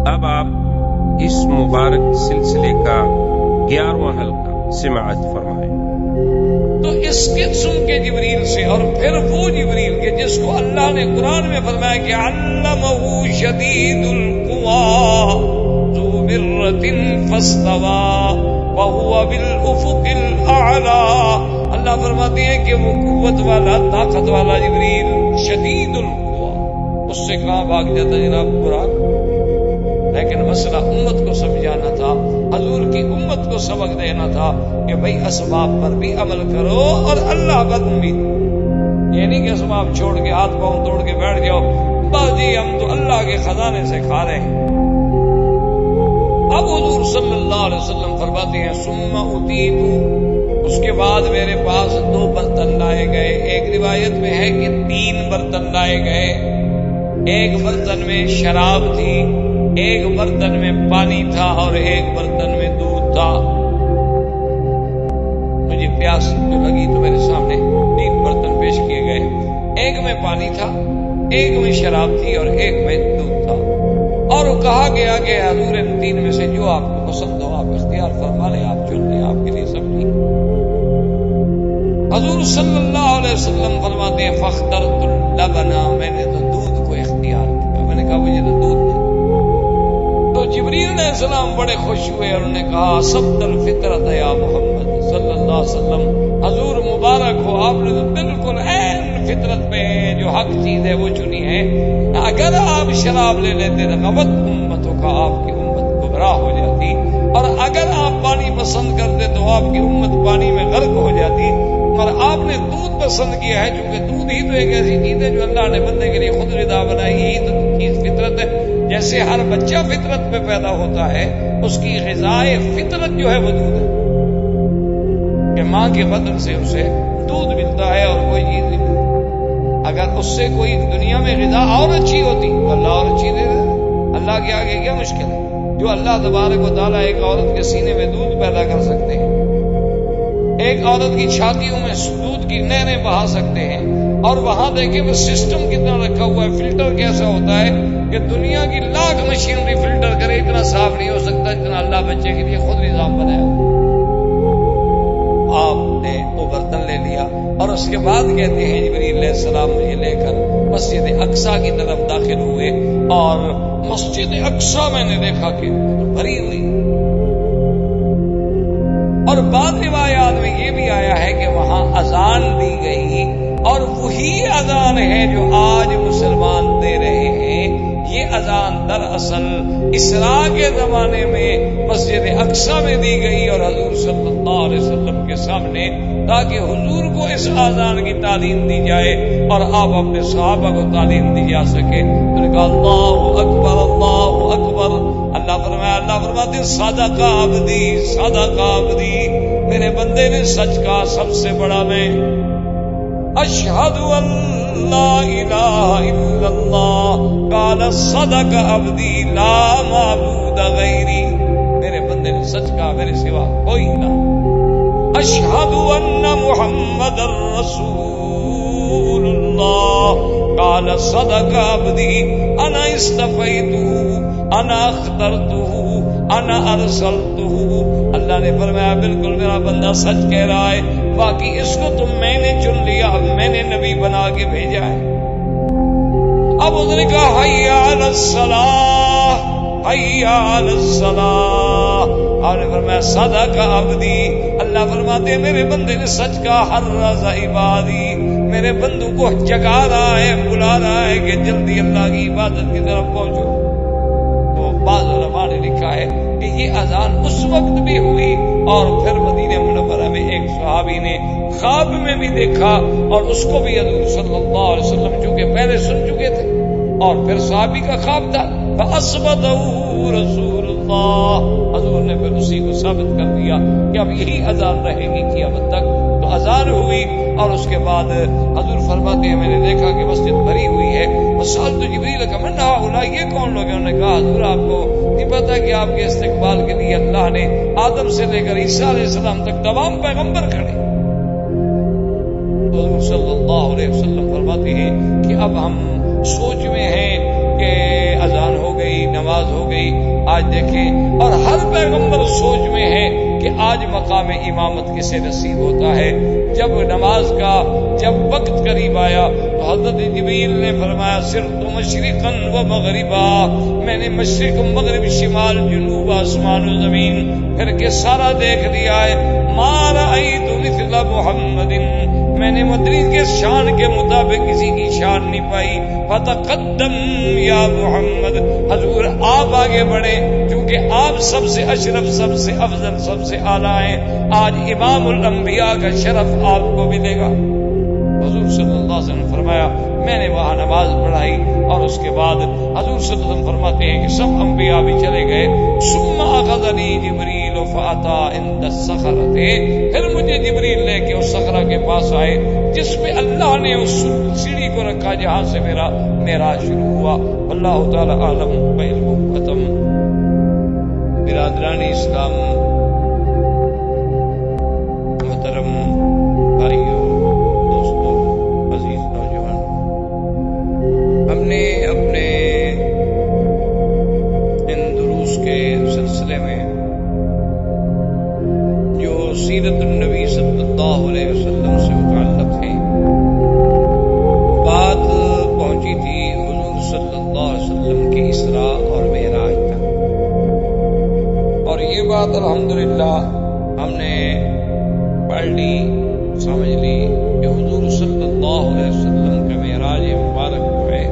اب آپ اس مبارک سلسلے کا 11واں حلقہ سماعت فرمائیں۔ تو اس کے سن کے جبریل سے، اور پھر وہ جبریل کے جس کو اللہ نے قرآن میں فرمایا کہ علمہ شدید القویٰ ذو مرۃ فاستویٰ وہو بالافق الاعلیٰ۔ اللہ فرماتے ہیں کہ وہ قوت والا، طاقت والا جبریل شدید القویٰ، اس سے کہاں بھاگ جاتا جناب قرآن؟ لیکن مسئلہ امت کو سمجھانا تھا، حضور کی امت کو سبق دینا تھا کہ بھئی اسباب پر بھی عمل کرو اور اللہ پر امید۔ یہ نہیں کہ اسباب چھوڑ کے ہاتھ پاؤں توڑ کے بیٹھ جاؤ، بس جی ہم تو اللہ کے خزانے سے کھا رہے ہیں۔ اب حضور صلی اللہ علیہ وسلم فرماتے ہیں ثم اتیت، اس کے بعد میرے پاس 2 برتن لائے گئے۔ ایک روایت میں ہے کہ 3 برتن لائے گئے۔ ایک برتن میں شراب تھی، ایک برتن میں پانی تھا اور ایک برتن میں دودھ تھا۔ مجھے پیاس جو لگی تو میرے سامنے 3 برتن پیش کیے گئے۔ ایک میں پانی تھا، ایک میں شراب تھی اور ایک میں دودھ تھا، اور کہا گیا کہ حضور ان 3 میں سے جو آپ کو پسند ہو آپ اختیار فرما لیں، آپ چن لیں، آپ کے لیے سب ٹھیک۔ حضور صلی اللہ علیہ وسلم فرماتے ہیں فاخترت اللبن، میں نے تو دودھ کو اختیار کیا، میں نے کہا مجھے تو دودھ دے۔ تو جبریل علیہ السلام بڑے خوش ہوئے اور انہوں نے کہا سبت الفطرت یا محمد صلی اللہ علیہ وسلم، حضور مبارک ہو، آپ نے تو بالکل عین فطرت پہ جو حق چیز ہے وہ چنی ہے۔ اگر آپ شراب لے لیتے غوت امتوں کا، آپ کی امت گمراہ ہو جاتی، اور اگر آپ پانی پسند کرتے تو آپ کی امت پانی میں غرق ہو جاتی، اور آپ نے دودھ پسند کیا ہے چونکہ دودھ ہی تو ایک ایسی چیز ہے جو اللہ نے بندے کے لیے خود غذا بنائی، یہی تو چیز فطرت ہے۔ جیسے ہر بچہ فطرت پہ پیدا ہوتا ہے، اس کی غذائے فطرت جو ہے وہ دودھ ہے، کہ ماں کے بدن سے اسے دودھ ملتا ہے اور کوئی چیز نہیں ملتی۔ اگر اس سے کوئی دنیا میں غذا اور اچھی ہوتی تو اللہ اور اچھی دے دے، اللہ کے آگے کیا مشکل ہے؟ جو اللہ تبارک و تعالیٰ ایک عورت کے سینے میں دودھ پیدا کر سکتے ہیں، ایک عورت کی چھاتیوں میں دودھ کی نہریں بہا سکتے ہیں، اور وہاں دیکھیں وہ سسٹم کتنا رکھا ہوا ہے، فلٹر کیسا ہوتا ہے کہ دنیا کی لاکھ مشینری فلٹر کرے اتنا صاف نہیں ہو سکتا جتنا اللہ بچے کے لیے خود نظام بنایا۔ آپ نے وہ برتن لے لیا اور اس کے بعد کہتے ہیں جبریل علیہ السلام مجھے لے کر مسجد اقصیٰ کی طرف داخل ہوئے، اور مسجد اقصیٰ میں نے دیکھا کہ بھری ہوئی، اور بعض روایات میں یہ بھی آیا ہے کہ وہاں اذان دی گئی، اور وہی اذان ہے جو آج مسلمان دے رہے ہیں۔ یہ اذان دراصل اسراء کے زمانے میں مسجد اقصیٰ میں دی گئی اور حضور صلی اللہ علیہ وسلم کے سامنے، تاکہ حضور کو اس اذان کی تعلیم دی جائے اور آپ اپنے صحابہ کو تعلیم دی جا سکے۔ تو نے کہا اللہ اکبر اللہ اکبر۔ اللہ فرماتے صدق عبدی صدق عبدی، میرے بندے نے سچ کہا، سب سے بڑا میں اشہد ان لا الہ الا اللہ قال صدق عبدی لا معبود غیری، میرے بندے نے سچ کہا میرے سوا کوئی نہ۔ اشہد ان محمد رسول اللہ قال صدق عبدی انا اصطفیتہ انا اخترتہ انا ارسلتہ۔ اللہ نے فرمایا بالکل میرا بندہ سچ کہہ رہا ہے، باقی اس کو تو میں نے چن لیا، میں نے نبی بنا کے بھیجا ہے۔ اب اس نے کہا حی علی الصلاۃ حی علی الصلاۃ، اور نے فرمایا صدق عبدی۔ اللہ فرماتے ہیں میرے بندے نے سچ کہا، حرز عبادی، میرے بندوں کو جگا رہا ہے، بلا رہا ہے کہ جلدی اللہ کی عبادت کی طرف پہنچو۔ تو بعض علماء نے لکھا ہے کہ یہ اذان اس وقت بھی ہوئی، اور پھر مدینہ منورہ میں ایک صحابی نے خواب میں بھی دیکھا، اور اس کو بھی حضور صلی اللہ علیہ وسلم چونکہ پہلے سن چکے تھے، اور پھر صحابی کا خواب تھا، فَأَصْبَتَهُ رَسُولُ اللَّهِ، حضور نے پھر اسی کو ثابت کر دیا کہ اب یہی اذان رہے گی قیامت تک۔ تو اذان ہوئی، اور اس کے بعد حضور فرماتے ہیں میں نے دیکھا کہ مسجد بھری ہوئی ہے۔ وسألت جبریل کا من هؤلاء، یہ کون لوگ ہیں؟ انہوں نے کہا حضور آپ کو نہیں پتا کہ آپ کے استقبال کے لیے اللہ نے آدم سے لے کر عیسیٰ علیہ السلام تک تمام پیغمبر کھڑے۔ تو حضور صلی اللہ علیہ وسلم فرماتے ہیں کہ اب ہم سوچ میں ہیں کہ اذان ہو گئی، نماز ہو گئی. آج دیکھیں، اور ہر پیغمبر سوچ میں ہے کہ آج مقام امامت کسے نصیب ہوتا ہے. جب نماز کا جب وقت قریب آیا تو حضرت جبریل نے فرمایا صرف مشرقاً و مغربا، میں نے مشرق مغرب شمال جنوب آسمان و زمین پھر کے سارا دیکھ لیا ہے. ما رأیت مثل محمد، میں نے مدنی کے شان کے مطابق کسی کی شان نہیں پائی. فتقدم یا محمد، حضور آپ آگے بڑھے کیونکہ آپ سب سے اشرف، سب سے افضل، سب سے اعلیٰ ہیں. آج امام الانبیاء کا شرف آپ کو ملے گا. حضور صلی اللہ علیہ وسلم فرمایا میں نے وہاں نماز پڑھائی اور اس کے بعد حضور صلی اللہ علیہ وسلم فرماتے ہیں کہ سب انبیاء بھی چلے گئے. ثم اخذنی جبریل فاتا عند الصخرۃ، پھر مجھے جبریل لے کے اس صخرہ کے پاس آئے جس پہ اللہ نے اس سیڑھی کو رکھا جہاں سے میرا معراج شروع ہوا. اللہ تعالی عالم علم ختم. برادران اسلام، محترم بھائیوں، دوستوں، عزیز نوجوان، ہم نے اپنے ان دروس کے سلسلے میں جو سیرت النبی صلی اللہ علیہ وسلم سے متعلق ہے، بات پہنچی تھی حضور صلی اللہ علیہ وسلم کی اسراء اور معراج تک. اور یہ بات الحمدللہ ہم نے پڑھ لی، سمجھ لی کہ حضور صلی اللہ علیہ وسلم کا معراج مبارک جو ہے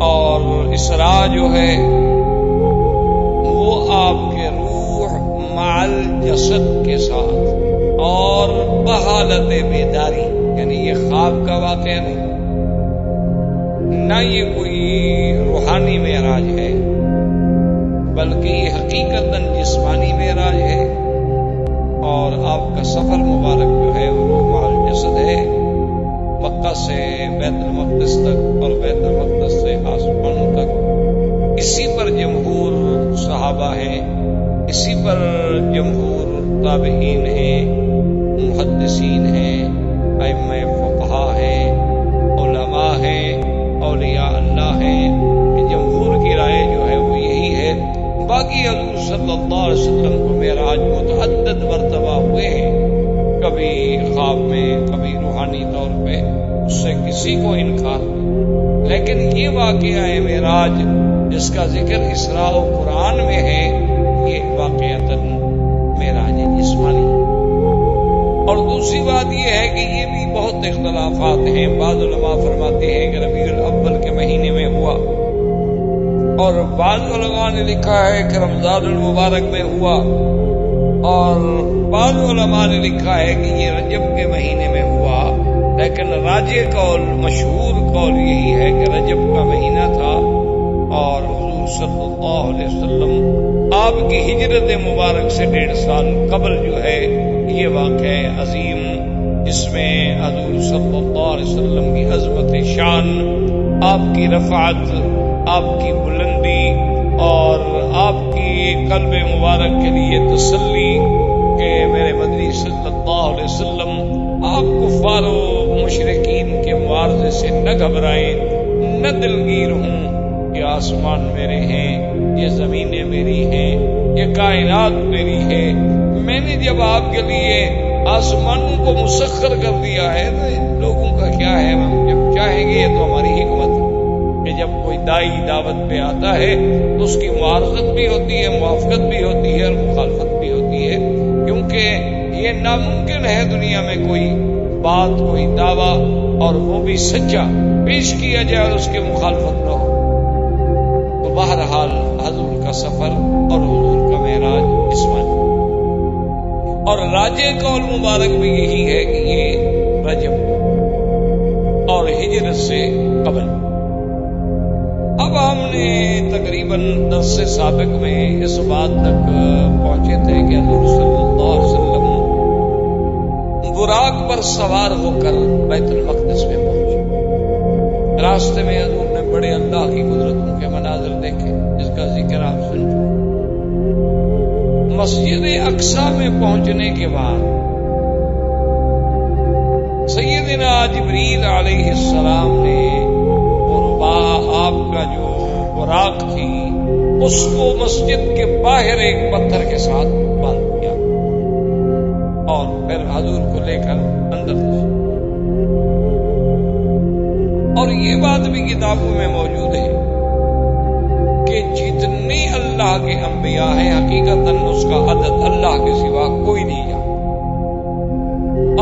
اور اسراء جو ہے وہ آپ کے روح مع الجسد کے ساتھ اور بحالت بیداری، یعنی یہ خواب کا واقعہ نہیں، نہ یہ کوئی روحانی معراج ہے، بلکہ یہ حقیقتاً جسمانی معراج ہے. اور آپ کا سفر مبارک جو ہے وہ روح مع الجسد ہے، مکہ سے بیت المقدس تک اور بیت المقدس سے آسمانوں تک. اسی پر جمہور صحابہ ہیں، اسی پر جمہور تابعین ہیں، محدثین ہیں، ائمہ فقہا ہیں، علماء ہیں، اولیاء اللہ ہیں، کہ جمہور کی رائے جو ہے وہ یہی ہے. باقی حضور صلی اللہ علیہ وسلم کو معراج متعدد مرتبہ ہوئے ہیں، کبھی خواب میں، کبھی روحانی طور پہ، اس سے کسی کو انکار نہیں. لیکن یہ واقعہ ہے معراج جس کا ذکر اسراء و قرآن میں ہے، یہ واقعتاً معراج جسمانی. اور دوسری بات یہ ہے کہ یہ بھی بہت اختلافات ہیں. بعض علماء فرماتے ہیں کہ ربیع الاول کے مہینے میں ہوا، اور بعض علماء نے لکھا ہے کہ رمضان المبارک میں ہوا، اور بعض علماء نے لکھا ہے کہ یہ رجب کے مہینے میں ہوا. لیکن راجح قول، مشہور قول یہی ہے کہ رجب کا مہینہ تھا، اور حضور صلی اللہ علیہ وسلم آپ کی ہجرت مبارک سے 1.5 سال قبل جو ہے یہ واقعہ عظیم، جس میں حضور صلی اللہ علیہ وسلم کی عظمت شان، آپ کی رفعت، آپ کی بلندی اور آپ کی قلب مبارک کے لیے تسلی کہ میرے مدنی صلی اللہ علیہ وسلم آپ کفار و مشرکین کے معارضے سے نہ گھبرائیں، نہ دلگیر ہوں. یہ آسمان میرے ہیں، یہ زمینیں میری ہیں، یہ کائنات میری ہے. میں نے جب آپ کے لیے آسمانوں کو مسخر کر دیا ہے تو لوگوں کا کیا ہے، ہم جب چاہیں گے یہ تو ہماری حکمت ہے کہ جب کوئی دائی دعوت پہ آتا ہے تو اس کی معارضت بھی ہوتی ہے، موافقت بھی ہوتی ہے اور مخالفت بھی ہوتی ہے، کیونکہ یہ ناممکن ہے دنیا میں کوئی بات، کوئی دعویٰ اور وہ بھی سچا پیش کیا جائے اور اس کے مخالفت نہ ہو. تو بہرحال حضور کا سفر اور حضور کا معراج جسمانی، اور راجح قول مبارک بھی یہی ہے کہ یہ رجب اور ہجرت سے قبل. اب ہم نے تقریباً درس سابق میں اس بات تک پہنچے تھے کہ حضور صلی اللہ علیہ وسلم براق پر سوار ہو کر بیت المقدس میں پہنچے. راستے میں حضور نے بڑے اللہ کی قدرتوں کے مناظر دیکھے جس کا ذکر آپ سن چکے. مسجد اقصی میں پہنچنے کے بعد سیدنا جبریل علیہ السلام نے آپ کا جو براق تھی اس کو مسجد کے باہر ایک پتھر کے ساتھ باندھ دیا اور پھر حضور کو لے کر اندر تشریف۔ اور یہ بات بھی کتابوں میں موجود ہے کہ جتنے اللہ کے انبیاء ہیں حقیقتاً اس کا عدد اللہ کے سوا کوئی نہیں جانتا۔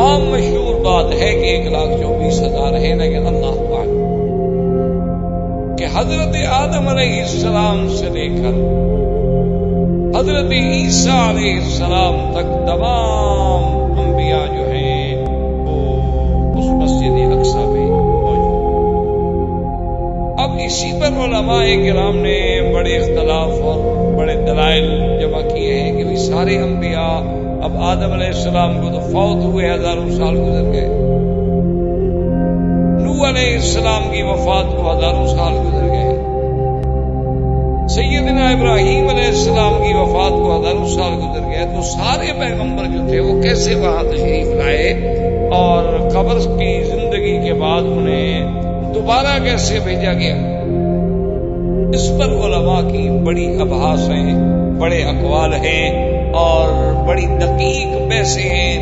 عام مشہور بات ہے کہ 1,24,000 ہے، لیکن اللہ تعالی کہ حضرت آدم علیہ السلام سے لے کر حضرت عیسیٰ علیہ السلام تک تمام انبیاء جو ہیں وہ اس مسجد اقصی میں موجود۔ اب اسی پر علماء کرام نے بڑے اختلاف اور بڑے دلائل جمع کیے ہیں کہ سارے انبیاء، اب آدم علیہ السلام کو تو فوت ہوئے، ہزاروں سال گزر گئے، نوح علیہ السلام کی وفات کو ہزاروں سال گزر گئے، سیدنا ابراہیم علیہ السلام کی وفات کو ہزاروں سال گزر گئے، تو سارے پیغمبر جو تھے وہ کیسے وہاں تشریف لائے اور قبر کی زندگی کے بعد انہیں دوبارہ کیسے بھیجا گیا؟ اس پر علماء کی بڑی ابحاث ہیں، بڑے اقوال ہیں اور بڑی دقیق بحثیں ہیں،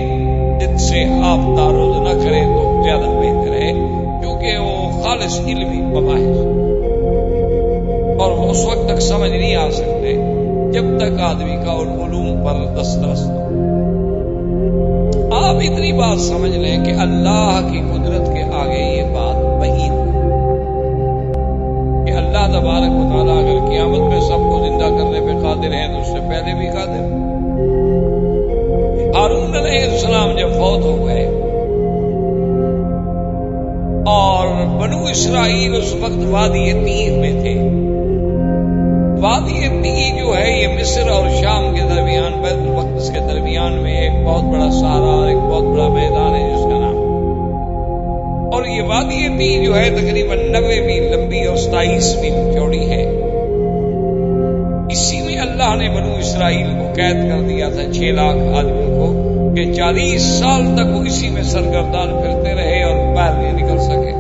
جن سے آپ تعرض نہ کریں تو زیادہ بہتر ہے، کیونکہ وہ خالص علمی مباحث اور وہ اس وقت تک سمجھ نہیں آ سکتے جب تک آدمی کا ان علوم پر دسترس ہو۔ آپ اتنی بات سمجھ لیں کہ اللہ کی قدرت کے آگے یہ بات بعید کہ اللہ تبارک و تعالیٰ اگر قیامت میں سب کو زندہ کرنے پہ قادر ہیں تو اس سے پہلے بھی قادر ہیں۔ ہارون علیہ السلام جب فوت ہو گئے اور بنو اسرائیل اس وقت وادی تیہ میں تھے، وادی تیہ جو ہے یہ مصر اور شام کے درمیان، بیت المقدس کے درمیان میں ایک بہت بڑا صحرا اور ایک بہت بڑا میدان ہے جس کا نام، اور یہ وادی تیہ جو ہے تقریباً 90 میل لمبی اور 27 میل چوڑی ہے۔ اسی میں اللہ نے بنو اسرائیل کو قید کر دیا تھا 6 لاکھ آدمیوں کو کہ 40 سال تک وہ اسی میں سرگردان پھرتے رہے اور باہر نہیں نکل سکے۔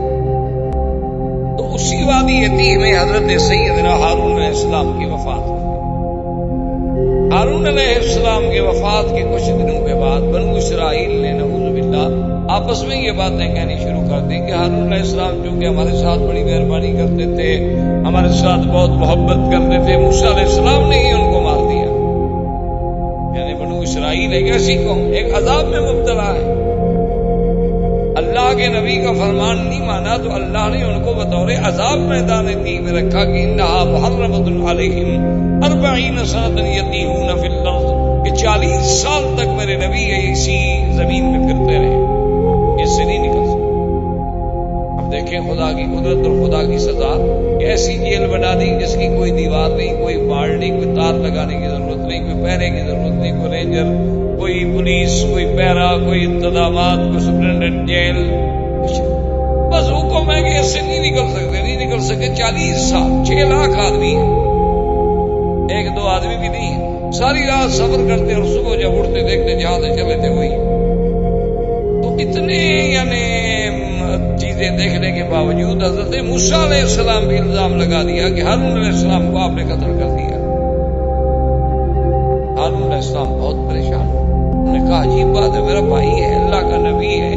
تو اسی وادی تیہ میں حضرت سیدنا ہارون علیہ السلام کی وفات ہوئی۔ ہارون علیہ السلام کے وفات کے کچھ دنوں کے بعد بنو اسرائیل نے نعوذ باللہ آپس میں یہ باتیں کہنی شروع کر دی کہ ہارون علیہ السلام چونکہ ہمارے ساتھ بڑی مہربانی کرتے تھے، ہمارے ساتھ بہت محبت کرتے تھے، موسیٰ علیہ السلام نے ہی ان کو مار دیا۔ یعنی بنو اسرائیل ایک ایسی قوم ایک عذاب میں مبتلا ہے، اللہ کے نبی کا فرمان نہیں مانا تو اللہ نے ان کو بطور عذاب میدان تیہ میں رکھا کہ انہا محرمۃ علیہم 40 سنۃ یتیہون فی الارض، کہ 40 سال تک میرے نبی اسی زمین میں پھرتے رہے، اس سے نہیں نکل سکتے۔ اب دیکھیں خدا کی قدرت اور خدا کی سزا کہ ایسی جیل بنا دی جس کی کوئی دیوار نہیں، کوئی باڑ نہیں، کوئی تار لگانے کی ضرورت نہیں، کوئی پہرے کی ضرورت نہیں، کوئی رینجر، کوئی پولیس، کوئی پیرا، کوئی انتظامات، کوئی سپرنٹینڈنٹ جیل، کچھ بس حکم ہے کہ اس سے نہیں نکل سکے 40 سال 6 لاکھ آدمی ہیں، 1-2 آدمی بھی نہیں ہے، ساری رات سفر کرتے اور صبح جب اٹھتے دیکھتے جہاں سے چلے تھے وہی۔ تو اتنے یعنی چیزیں دیکھنے کے باوجود حضرت موسیٰ علیہ السلام بھی الزام لگا دیا کہ ہارون علیہ السلام کو آپ نے قتل کر دیا۔ ہارون علیہ السلام بہت پریشان ہو، انہوں نے کہا عجیب بات ہے، میرا بھائی ہے، اللہ کا نبی ہے،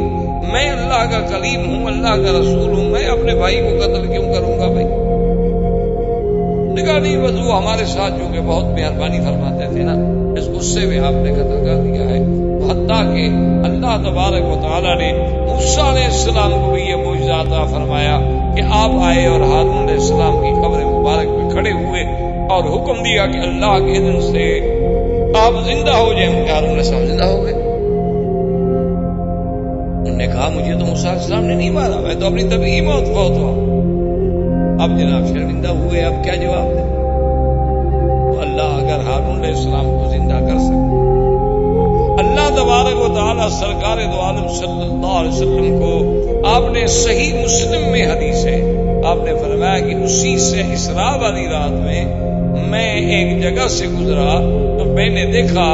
میں اللہ کا کلیم ہوں، اللہ کا رسول ہوں، میں اپنے بھائی کو قتل کیوں کروں گا بھائی؟ نکاح نہیں، بس وہ ہمارے ساتھ جو کہ بہت مہربانی فرماتے تھے نا، اس غصے میں آپ نے قتل کر دیا ہے۔ حتیٰ کہ اللہ تبارک و تعالیٰ نے موسیٰ علیہ السلام کو بھی یہ معجزہ عطا فرمایا کہ آپ آئے اور ہارون علیہ السلام کی قبر مبارک پہ کھڑے ہوئے اور حکم دیا کہ اللہ کے اذن سے آپ زندہ ہو جائیں۔ ہارون علیہ السلام زندہ ہو گئے۔ انہوں نے کہا مجھے تو موسیٰ علیہ السلام نے نہیں مارا، میں تو اپنی طبیعی موت فوت ہوا۔ اب جناب شرمندہ ہوئے، اب کیا جواب دیں؟ تو اللہ اگر ہارون علیہ السلام کو زندہ کر سکے، اللہ تبارک و تعالی سرکار دو عالم صلی اللہ علیہ وسلم کو آپ نے صحیح مسلم میں حدیث ہے، آپ نے فرمایا کہ اسی سے اسراء والی رات میں ایک جگہ سے گزرا تو میں نے دیکھا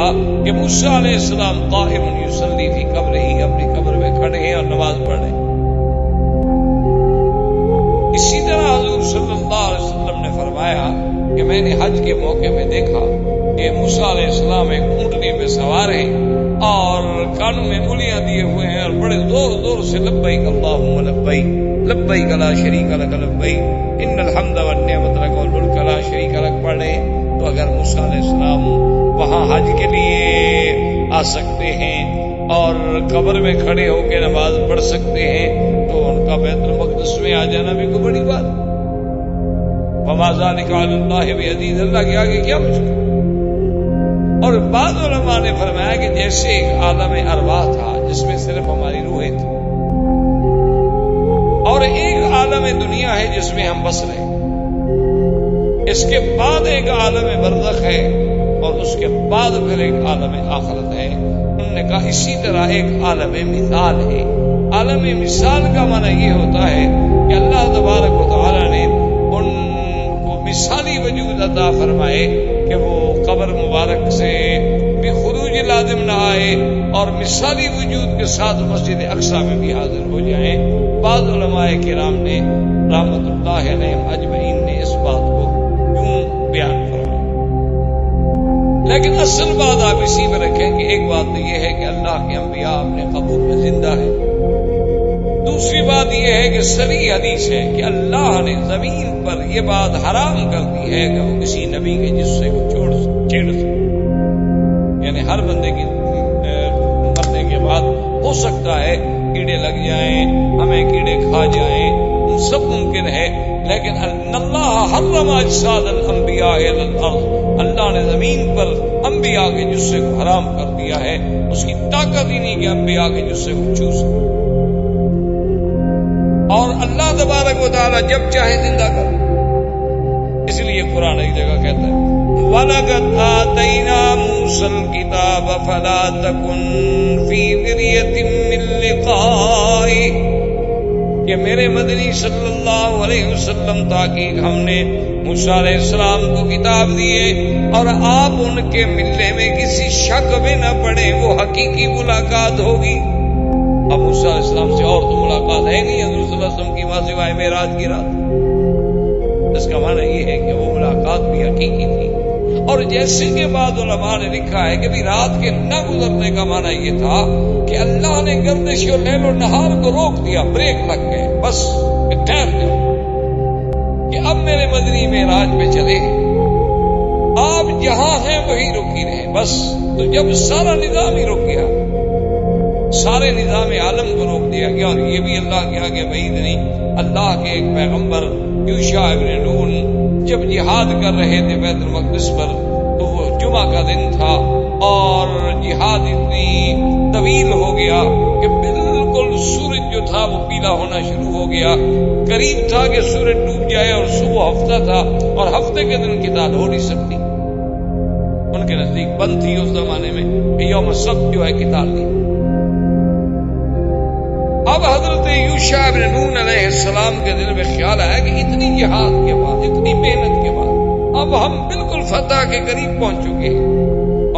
کہ موسیٰ علیہ السلام قائم یصلی فی قبرہ، اپنی قبر میں کھڑے ہیں اور نماز پڑھ رہے ہیں۔ اسی طرح حضور میں نے حج کے موقع پہ دیکھا کہ موسیٰ علیہ السلام ایک اونٹنی پہ سوار ہیں اور کانوں میں انگلیاں دیے ہوئے ہیں اور بڑے زور زور سے لبیک اللہم لبیک لبیک لا شریک لک لبیک ان الحمد والنعمت لک والملک لا شریک لک پڑھ رہے ہیں، تو اگر موسیٰ علیہ السلام وہاں حج کے لیے آ سکتے ہیں اور قبر میں کھڑے ہو کے نماز پڑھ سکتے ہیں تو ان کا بیت المقدس میں آ جانا بھی کوئی بڑی بات۔ وما ذلک علی اللہ بعزیز، اللہ کے آگے کیا مشکل۔ اور بعض علماء نے فرمایا کہ جیسے ایک عالم ارواح تھا جس میں صرف ہماری روحیں تھیں، اور ایک عالم دنیا ہے جس میں ہم بس رہے ہیں، اس کے بعد ایک عالم برزخ ہے اور اس کے بعد پھر ایک عالم آخرت ہے۔ انہوں نے کہا اسی طرح ایک عالم مثال ہے۔ عالم مثال کا معنی یہ ہوتا ہے کہ اللہ تبارک و تعالی نے ان کو مثالی وجود عطا فرمائے کہ وہ قبر مبارک سے بھی خروج لازم نہ آئے اور مثالی وجود کے ساتھ مسجد اقصی میں بھی حاضر ہو جائیں۔ بعض علماء کرام نے رحمت اللہ علیہم اجمعین نے اس بات کو یوں بیان فرمایا، لیکن اصل بات آپ اسی میں رکھیں کہ ایک بات تو یہ ہے کہ اللہ کے انبیاء اپنے قبور میں زندہ ہیں، دوسری بات یہ ہے کہ صریح حدیث ہے کہ اللہ نے زمین پر یہ بات حرام کر دی ہے کہ وہ کسی نبی کے جسے کو چھیڑ سکے، یعنی ہر بندے کی مرنے کے بعد ہو سکتا ہے کیڑے لگ جائیں، ہمیں کیڑے کھا جائیں، سب ممکن ہے، لیکن اللہ حرم اجساد الانبیاء علی الارض، اللہ نے زمین پر انبیاء کے جسے کو حرام کر دیا ہے، اس کی طاقت ہی نہیں کہ انبیاء کے جسے کو چھو سکے، اور اللہ تبارک و تعالی جب چاہے زندہ کر۔ اس لیے قرآن ایک جگہ کہتا ہے وَلَقَدْ آتَيْنَا مُوسَى الْكِتَابَ فَلَا تَكُنْ فِي مِرْيَةٍ مِّن لِقَائِهِ، کہ میرے مدنی صلی اللہ علیہ وسلم تاکہ ہم نے موسیٰ علیہ السلام کو کتاب دیے اور آپ ان کے ملنے میں کسی شک میں نہ پڑے، وہ حقیقی ملاقات ہوگی۔ اب موسیٰ علیہ السلام سے اور تو ملاقات ہے نہیں حضور صلی اللہ علیہ وسلم کی ماں سوائے معراج کی رات، اس کا معنی یہ ہے کہ وہ ملاقات بھی حقیقی تھی۔ اور جیسے کہ بعض علماء نے لکھا ہے کہ بھی رات کے نہ گزرنے کا معنی یہ تھا کہ اللہ نے گردش و لیل و نہار کو روک دیا، بریک لگ گئے، بس ٹھہر جاؤ کہ اب میرے مدنی معراج پہ چلے، آپ جہاں ہیں وہی رکی رہے بس۔ تو جب سارا نظام ہی رک گیا، سارے نظام عالم کو روک دیا گیا، اور یہ بھی اللہ کے آگے بعید نہیں۔ اللہ کے ایک پیغمبر یوشع ابن نون جب جہاد کر رہے تھے بیت المقدس پر، تو وہ جمعہ کا دن تھا اور جہاد اتنی طویل ہو گیا کہ بالکل سورج جو تھا وہ پیلا ہونا شروع ہو گیا، قریب تھا کہ سورج ڈوب جائے، اور صبح ہفتہ تھا اور ہفتے کے دن قتال ہو نہیں سکتی، ان کے نزدیک بند تھی اس زمانے میں کہ یوم السبت جو ہے قتال نہیں۔ اب حضرت یوشع ابن نون علیہ السلام کے دل میں خیال آیا کہ اتنی جہاد کے بعد، اتنی محنت کے بعد اب ہم بالکل فتح کے قریب پہنچ چکے ہیں،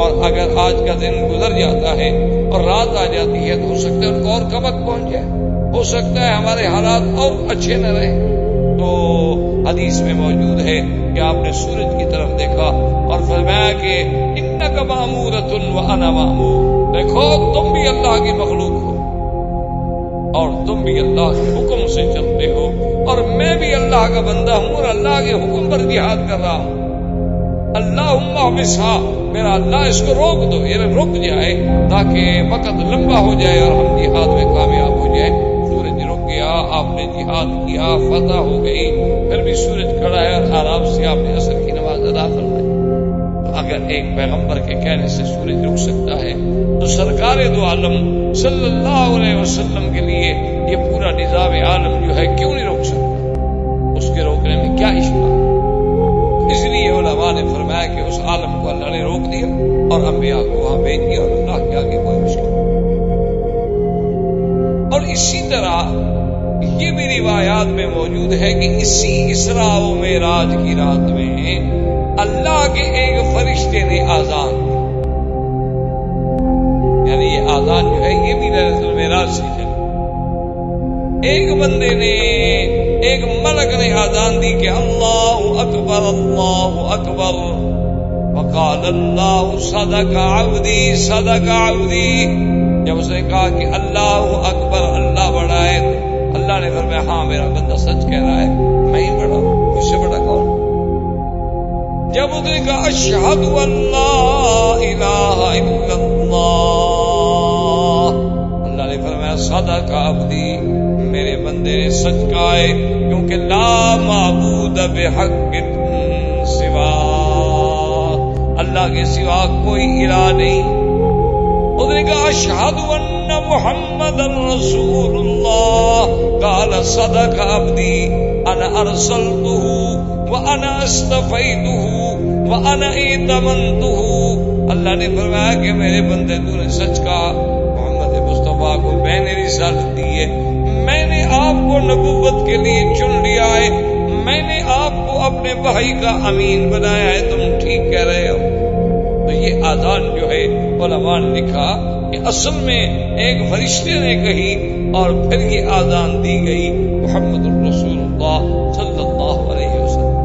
اور اگر آج کا دن گزر جاتا ہے اور رات آ جاتی ہے تو ہو سکتا ہے ان کو اور کبک پہنچ جائے، ہو سکتا ہے ہمارے حالات اور اچھے نہ رہیں۔ تو حدیث میں موجود ہے کہ آپ نے سورج کی طرف دیکھا اور فرمایا کہ انک مأمورۃ وانا مأمور، دیکھو تم بھی اللہ کی مخلوق ہو اور تم بھی اللہ کے حکم سے چلتے ہو، اور میں بھی اللہ کا بندہ ہوں اور اللہ کے حکم پر جہاد کر رہا ہوں۔ اللہم احبسھا، میرا اللہ اس کو روک دو، یہ رک جائے تاکہ وقت لمبا ہو جائے اور ہم جہاد میں کامیاب ہو جائے۔ سورج رک گیا، آپ نے جہاد کیا، فتح ہو گئی، پھر بھی سورج کھڑا ہے اور آرام سے آپ نے عصر کی نماز ادا فرمائی۔ اگر ایک پیغمبر کے کہنے سے سورج رک سکتا ہے تو سرکار دو عالم صلی اللہ علیہ وسلم کے لیے یہ پورا نظام عالم جو ہے کیوں نہیں روک سکتا؟ اس کے روکنے میں کیا اشکال؟ اس لیے علماء نے فرمایا کہ اس عالم کو اللہ نے روک دیا اور انبیاء کو وہاں بھیج دیا، اور اللہ کے آگے کوئی مشکل نہیں۔ اور اسی طرح یہ بھی روایات میں موجود ہے کہ اسی اسراء و معراج کی رات میں اللہ کے ایک فرشتے نے آذان دی، یعنی یہ آذان جو ہے یہ بھی لیلۃ المعراج سے چلی، ایک بندے نے، ایک ملک نے آذان دی کہ اللہ اکبر اللہ اکبر، وقال اللہ صدق عبدی صدق عبدی۔ جب اس نے کہا کہ اللہ اکبر اللہ بڑا ہے، اللہ نے فرمایا ہاں میرا بندہ سچ کہہ رہا ہے، میں ہی بڑا ہوں، مجھ سے بڑا کون؟ جب اس نے کہا اشہد ان لا الہ الا اللہ، اللہ نے فرمایا صدق عبدی، میرے بندے نے سچ کہا ہے، کیونکہ لا معبود بحق سوا، اللہ کے سوا کوئی الہ نہیں۔ اس نے کہا اشہد ان محمد رسول اللہ، قال صدق عبدی انا ارسلتہ وانا اصطفیتہ وانا ائتمنتہ۔ اللہ نے فرمایا کہ میرے بندے تو نے سچ کہا، محمد مصطفیٰ کو میں نے رسالت دی ہے، میں نے آپ کو نبوت کے لیے چن لیا ہے، میں نے آپ کو اپنے بھائی کا امین بنایا ہے، تم ٹھیک کہہ رہے ہو۔ تو یہ آذان جو ہے علماء نے لکھا کہ اصل میں ایک فرشتے نے کہی اور پھر یہ آذان دی گئی محمد الرسول اللہ صلی اللہ علیہ وسلم۔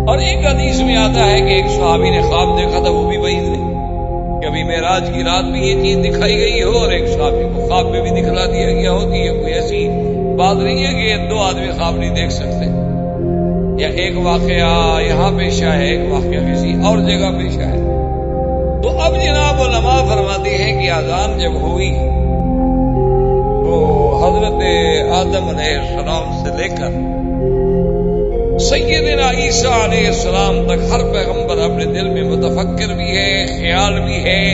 اور ایک حدیث میں آتا ہے کہ ایک صحابی نے خواب دیکھا تھا، وہ بھی وہی نے، کبھی معراج کی رات میں یہ چیز دکھائی گئی ہو اور ایک صحابی کو خواب میں بھی دکھلا دیا گیا ہو کہ یہ کوئی ایسی بات نہیں ہے کہ دو آدمی خواب نہیں دیکھ سکتے، یا ایک واقعہ یہاں پیش آیا ہے، ایک واقعہ کسی اور جگہ پیش آیا ہے۔ تو اب جناب علماء فرماتے ہیں کہ آذان جب ہوئی تو حضرت آدم علیہ السلام سے لے کر سیدنا عیسیٰ علیہ السلام تک ہر پیغمبر اپنے دل میں متفکر بھی ہے، خیال بھی ہے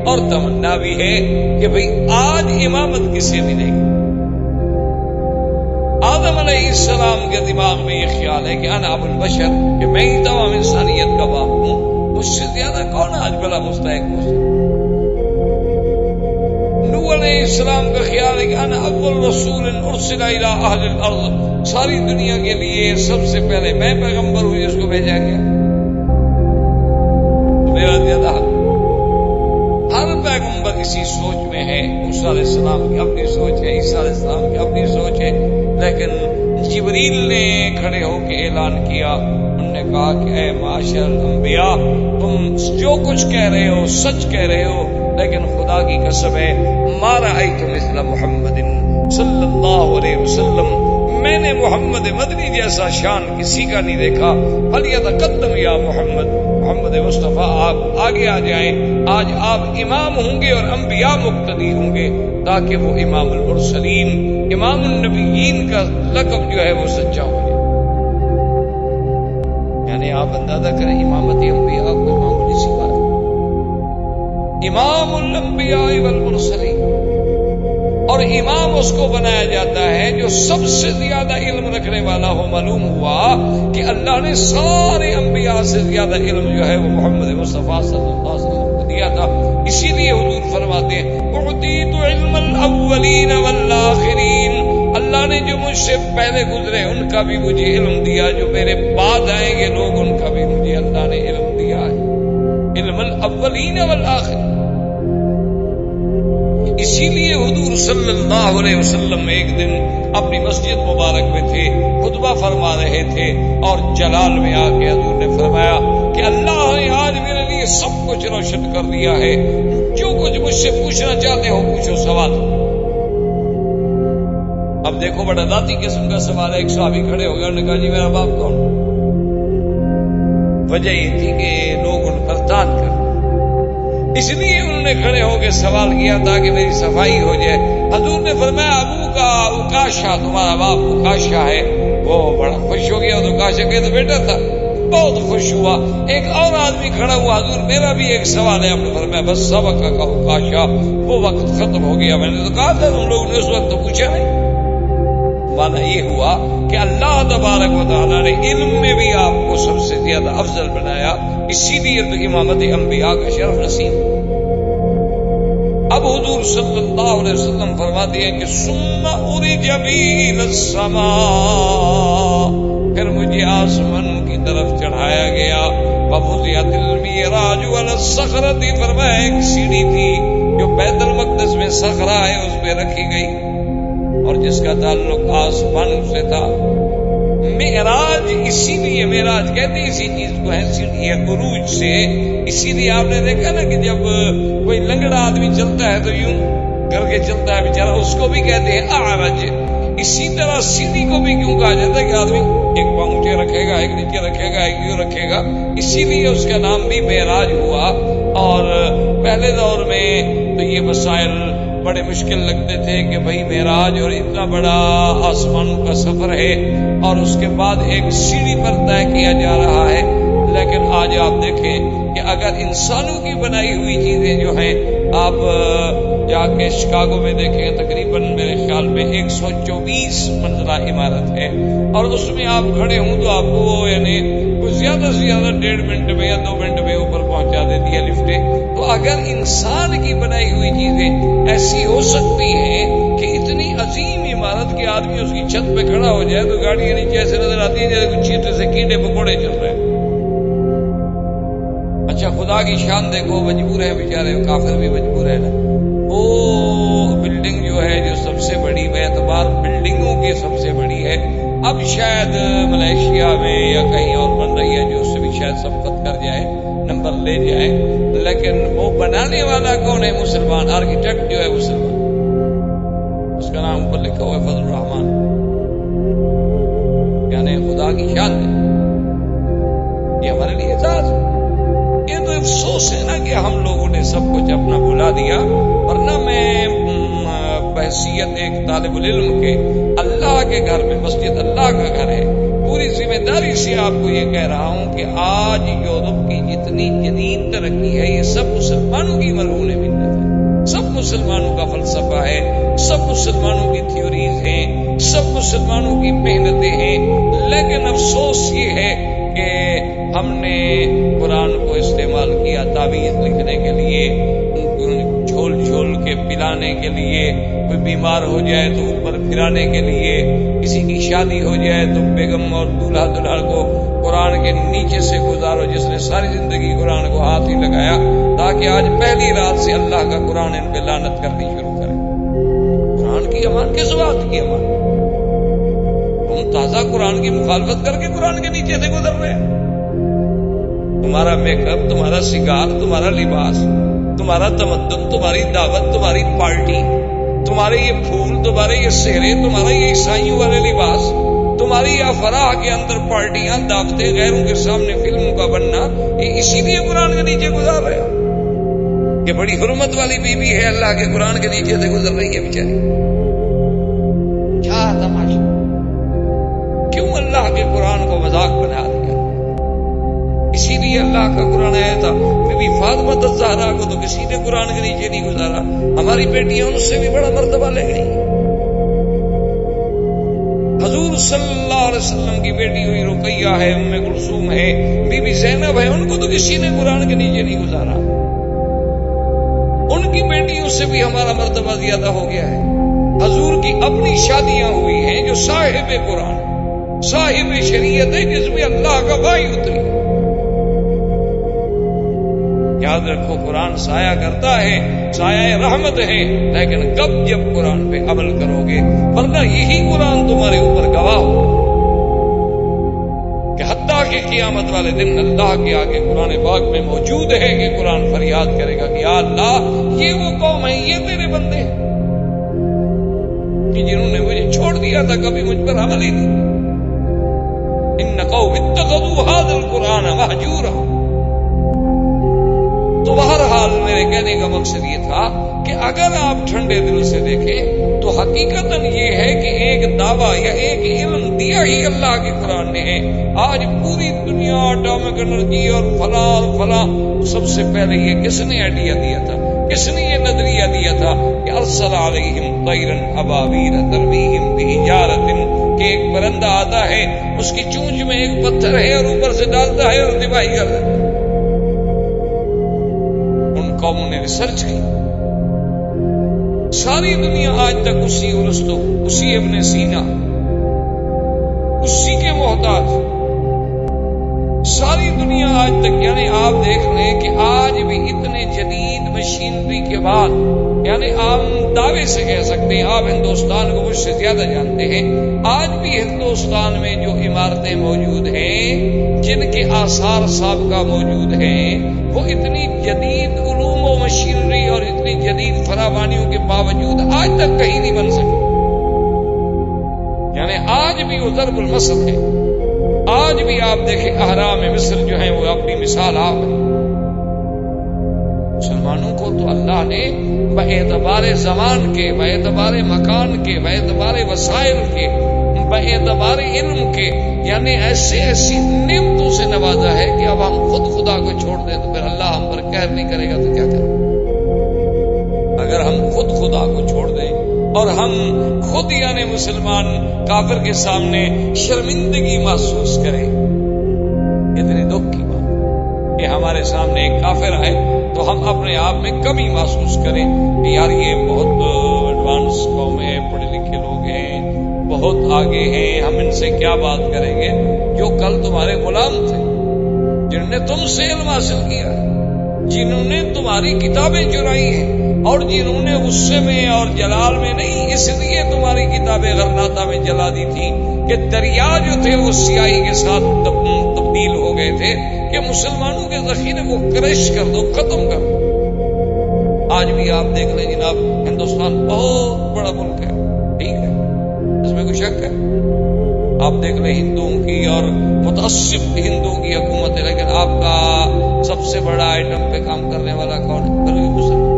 اور تمنا بھی ہے کہ بھئی آج امامت کسے ملے گی۔ آدم علیہ السلام کے دماغ میں یہ خیال ہے کہ انا ابو البشر، کہ میں ہی تمام انسانیت کا باپ ہوں، مجھ سے زیادہ کون آج بلا مستحق مجھ سے۔ نوح علیہ السلام کا خیال ہے کہ انا اول رسول ارسل الی اہل الارض، ساری دنیا کے لیے سب سے پہلے میں پیغمبر ہوں جس کو بھیجا گیا۔ میرا زیادہ ہر پیغمبر اسی سوچ میں ہے، موسیٰ علیہ السلام کی اپنی سوچ ہے، عیسیٰ علیہ السلام کی اپنی سوچ ہے، لیکن جبریل نے کھڑے ہو کے اعلان کیا، انہوں نے کہا کہ اے معاشر الانبیاء، تم جو کچھ کہہ رہے ہو سچ کہہ رہے ہو، لیکن خدا کی قسم ہے ما رأیت مثل محمد صلی اللہ علیہ وسلم، میں نے محمد مدنی جیسا شان کسی کا نہیں دیکھا۔ فلیتقدم یا محمد، محمد مصطفیٰ آپ آگے آ جائیں، آج آپ امام ہوں گے اور انبیاء مقتدی ہوں گے، تاکہ وہ امام المرسلین، امام النبیین کا لقب جو ہے وہ سچا ہو جائے۔ یعنی آپ اندازہ کریں امامت انبیاء کو معمولی سی بات، امام الانبیاء والمرسلین، اور امام اس کو بنایا جاتا ہے جو سب سے زیادہ علم رکھنے والا ہو۔ معلوم ہوا کہ اللہ نے سارے انبیاء سے زیادہ علم جو ہے وہ محمد مصطفیٰ صلی اللہ علیہ وسلم کو دیا تھا۔ اسی لیے حضور فرماتے ہیں اعطیت علم الاولین والآخرین، اللہ نے جو مجھ سے پہلے گزرے ان کا بھی مجھے علم دیا، جو میرے بعد آئیں گے لوگ ان کا بھی مجھے اللہ نے علم دیا ہے، علم الاولین والآخرین۔ اسی لیے حضور صلی اللہ علیہ وسلم ایک دن اپنی مسجد مبارک میں تھے، خطبہ فرما رہے تھے، اور جلال میں آ کے حضور نے فرمایا کہ اللہ نے آج میرے لیے سب کچھ روشن کر دیا ہے، جو کچھ مجھ سے پوچھنا چاہتے ہو پوچھو سوال۔ اب دیکھو بڑا ذاتی قسم کا سوال ہے، ایک صحابی کھڑے ہو گئے، انہوں نے کہا جی میرا باپ کون؟ وجہ یہ تھی کہ لوگ ان پر تان کر، اس لیے انہوں نے کھڑے ہو کے سوال کیا تاکہ میری صفائی ہو جائے۔ حضور نے فرمایا ابو کا اکاشا، تمہارا باپ اکاشا ہے۔ وہ بڑا خوش ہو گیا، تو اکاشا کہ تو بیٹا تھا، بہت خوش ہوا۔ ایک اور آدمی کھڑا ہوا، حضور میرا بھی ایک سوال ہے۔ آپ نے فرمایا بس سبق کا اکاشا، وہ وقت ختم ہو گیا۔ میں نے تو کہا تھا تم لوگوں نے اس وقت تو پوچھا نہیں۔ مانا یہ ہوا کہ اللہ تبارک و تعالیٰ نے علم میں بھی آپ کو سب سے زیادہ افضل بنایا، اسی لیے تو امامت انبیاء کا شرف نصیب۔ اب حضور صلی اللہ علیہ وسلم فرماتے ہیں کہ ثم عرج بی الی السماء، پھر مجھے آسمان کی طرف چڑھایا گیا۔ ووضعت المعراج علی الصخرۃ، فرمایا ایک سیڑھی تھی جو بیت المقدس میں صخرہ ہے اس پہ رکھی گئی۔ اور جس کا تعلق آسمانوں سے تھا. معراج اسی لیے معراج کہتے ہیں اسی چیز کو ہے سیڑھی عروج سے. اسی لیے آپ نے دیکھا نا کہ جب کوئی لنگڑا آدمی چلتا ہے تو یوں کر کے چلتا ہے بیچارہ، اس کو بھی کہتے ہیں اعرج. اسی طرح سیڑھی کو بھی کیوں کہا جاتا ہے کہ آدمی ایک پاؤں اونچے رکھے گا، ایک نیچے رکھے گا، ایک یوں رکھے گا. اسی لیے اس کا نام بھی معراج ہوا. اور پہلے دور میں تو یہ وسائل بڑے مشکل لگتے تھے کہ بھائی معراج اور اتنا بڑا آسمانوں کا سفر ہے اور اس کے بعد ایک سیڑھی پر طے کیا جا رہا ہے. لیکن آج آپ دیکھیں کہ اگر انسانوں کی بنائی ہوئی چیزیں جو ہیں، آپ جا کے شکاگو میں دیکھیں، تقریباً میرے خیال میں 124 منزلہ عمارت ہے، اور اس میں آپ کھڑے ہوں تو آپ کو یعنی کچھ زیادہ سے زیادہ 1.5 منٹ میں یا 2 منٹ میں اوپر پہنچا دیتی ہے لفٹیں. تو اگر انسان کی بنائی ہوئی چیزیں ایسی ہو سکتی ہیں کہ اتنی عظیم عمارت کے آدمی اس کی چھت پہ کھڑا ہو جائے تو گاڑیاں نیچے ایسے نظر آتی ہیں جیسے کچھ چیٹے سے کیڑے پکوڑے چل رہے ہیں. اچھا خدا کی شان دیکھو، مجبور ہے بیچارے، کافر بھی مجبور ہے نا. وہ بلڈنگ جو ہے جو سب سے بڑی بے اعتبار بلڈنگوں کی سب سے بڑی ہے، اب شاید ملیشیا میں یا کہیں اور بن رہی ہے جو اس سے بھی شاید سبقت کر جائے، نمبر لے جائے. لیکن وہ بنانے والا کون ہے؟ مسلمان. آرکیٹیکٹ جو ہے مسلمان، اس کا نام اوپر لکھا ہوا ہے فضل الرحمان. یعنی خدا کی شان ہے، یہ ہمارے لیے اعزاز ہے. یہ تو افسوس ہے نا کہ ہم لوگوں نے سب کچھ اپنا بھلا دیا. ورنہ میں بحیثیت ایک طالب العلم کے اللہ کے گھر میں، مسجد اللہ کا گھر ہے، پوری ذمہ داری سے آپ کو یہ کہہ رہا ہوں کہ آج یورپ کی جتنی جدید ترقی ہے یہ سب مسلمانوں کی مرہون منت ہے. سب مسلمانوں کا فلسفہ ہے، سب مسلمانوں کی تھیوریز ہیں، سب مسلمانوں کی محنتیں ہیں. لیکن افسوس یہ ہے کہ ہم نے قرآن کو استعمال کیا تعویذ لکھنے کے لیے، جھول جھول کے پلانے کے لیے، کوئی بیمار ہو جائے تو اوپر پھرانے کے لیے، کسی کی شادی ہو جائے تو بیگم اور دولہا دلہن کو قرآن کے نیچے سے گزارو، جس نے ساری زندگی قرآن کو ہاتھ ہی لگایا تاکہ آج پہلی رات سے اللہ کا قرآن ان پہ لعنت کرنی شروع کرے. قرآن کی امان کس بات کی امان؟ تم تازہ قرآن کی مخالفت کر کے قرآن کے نیچے سے گزر رہے ہیں. تمہارا میک اپ، تمہارا سگار، تمہارا لباس، تمہارا تمدن، تمہاری دعوت، تمہاری پارٹی، تمہارے یہ پھول، تمہارے یہ سہرے، تمہارا یہ عیسائیوں والے لباس، تمہاری یہ افراح کے اندر پارٹیاں، دعوتیں، غیروں کے سامنے فلموں کا بننا، یہ اسی لیے قرآن کے نیچے گزار رہے ہو. یہ بڑی حرمت والی بیوی ہے، اللہ کے قرآن کے نیچے سے گزر رہی ہے بیچاری. کیا تماشا! کیوں اللہ کے قرآن کو مذاق بنا دیا؟ اسی لیے اللہ کا قرآن آیا تھا. بی بی فاطمہ الزہرا کو تو کسی نے قرآن کے نیچے نہیں گزارا. ہماری بیٹیاں ان سے بھی بڑا مرتبہ لے گئی. حضور صلی اللہ علیہ وسلم کی بیٹی ہوئی رقیہ ہے، ام کلثوم ہے، بی بی زینب ہے، ان کو تو کسی نے قرآن کے نیچے نہیں گزارا. ان کی بیٹیوں سے بھی ہمارا مرتبہ زیادہ ہو گیا ہے. حضور کی اپنی شادیاں ہوئی ہیں جو صاحب قرآن، صاحب شریعت ہے، جس میں اللہ کا وحی اتری. یاد رکھو قرآن سایہ کرتا ہے، سایہ رحمت ہے، لیکن کب؟ جب قرآن پہ عمل کرو گے. ورنہ یہی قرآن تمہارے اوپر گواہ ہو کہ حتیٰ کہ قیامت والے دن اللہ کے آگے قرآن پاک میں موجود ہے کہ قرآن فریاد کرے گا کہ یا اللہ یہ وہ قوم ہے، یہ تیرے بندے ہیں کہ جنہوں نے مجھے چھوڑ دیا تھا، کبھی مجھ پر عمل ہی نہیں. ان قوم اتخذوا هذا القرآن مہجورا. تو بہرحال میرے کہنے کا مقصد یہ تھا کہ اگر آپ ٹھنڈے دل سے دیکھیں تو حقیقتاً یہ ہے کہ ایک دعویٰ یا ایک علم دیا ہی اللہ کے قرآن نے ہے. آج پوری دنیا اٹامک انرجی اور فلاں اور فلاں، سب سے پہلے یہ کس نے آئیڈیا دیا تھا؟ کس نے یہ نظریہ دیا تھا کہ ارسل علیہم طیرا ابابیل ترمیہم بحجارۃ، کہ ایک پرندہ آتا ہے، اس کی چونچ میں ایک پتھر ہے اور اوپر سے ڈالتا ہے اور تباہی کر دیتا ہے. قوموں نے ریسرچ کی، ساری دنیا آج تک اسی ارسطو، اسی ابن سینا، اسی کے محتاج. ساری دنیا آج تک، یعنی آپ دیکھ لیں کہ آج بھی اتنے جدید مشینری کے بعد، یعنی آپ دعوے سے کہہ سکتے ہیں، آپ ہندوستان کو مجھ سے زیادہ جانتے ہیں، آج بھی ہندوستان میں جو عمارتیں موجود ہیں، جن کے آثار سابقہ موجود ہیں، وہ اتنی جدید علوم و مشینری اور اتنی جدید فراوانیوں کے باوجود آج تک کہیں نہیں بن سکی. یعنی آج بھی وہ ضرب المثل ہے. آج بھی آپ دیکھیں اہرام مصر جو ہیں وہ اپنی مثال آپ ہیں. مسلمانوں کو تو اللہ نے باعتبار زمان کے، باعتبار مکان کے، باعتبار وسائل کے، باعتبار علم کے، یعنی ایسی نعمتوں سے نوازا ہے کہ اب ہم خود خدا کو چھوڑ دیں تو پھر اللہ ہم پر قہر نہیں کرے گا تو کیا کریں. اگر ہم خود خدا کو چھوڑ دیں اور ہم خود یعنی مسلمان کافر کے سامنے شرمندگی محسوس کریں، اتنی دکھ کی بات کہ ہمارے سامنے ایک کافر آئے تو ہم اپنے آپ میں کمی محسوس کریں کہ یار یہ بہت ایڈوانس قوم ہے، پڑھے لکھے لوگ ہیں، بہت آگے ہیں، ہم ان سے کیا بات کریں گے جو کل تمہارے غلام تھے، جنہوں نے تم سے علم حاصل کیا، جنہوں نے تمہاری کتابیں چرائی ہیں، اور جنہوں نے غصے میں اور جلال میں نہیں، اس لیے تمہاری کتابیں غرناطہ میں جلا دی تھی کہ دریا جو تھے وہ سیاہی کے ساتھ تبدیل ہو گئے تھے کہ مسلمانوں کے ذخیرے کو کرش کر دو، ختم کر دو. آج بھی آپ دیکھ لیں جناب، ہندوستان بہت بڑا ملک ہے، ٹھیک ہے، اس میں کوئی شک ہے. آپ دیکھ لیں ہندوؤں کی اور متعصب ہندوؤں کی حکومت ہے، لیکن آپ کا سب سے بڑا آئٹم پہ کام کرنے والا کون ہے؟ پھر بھی مسلمان.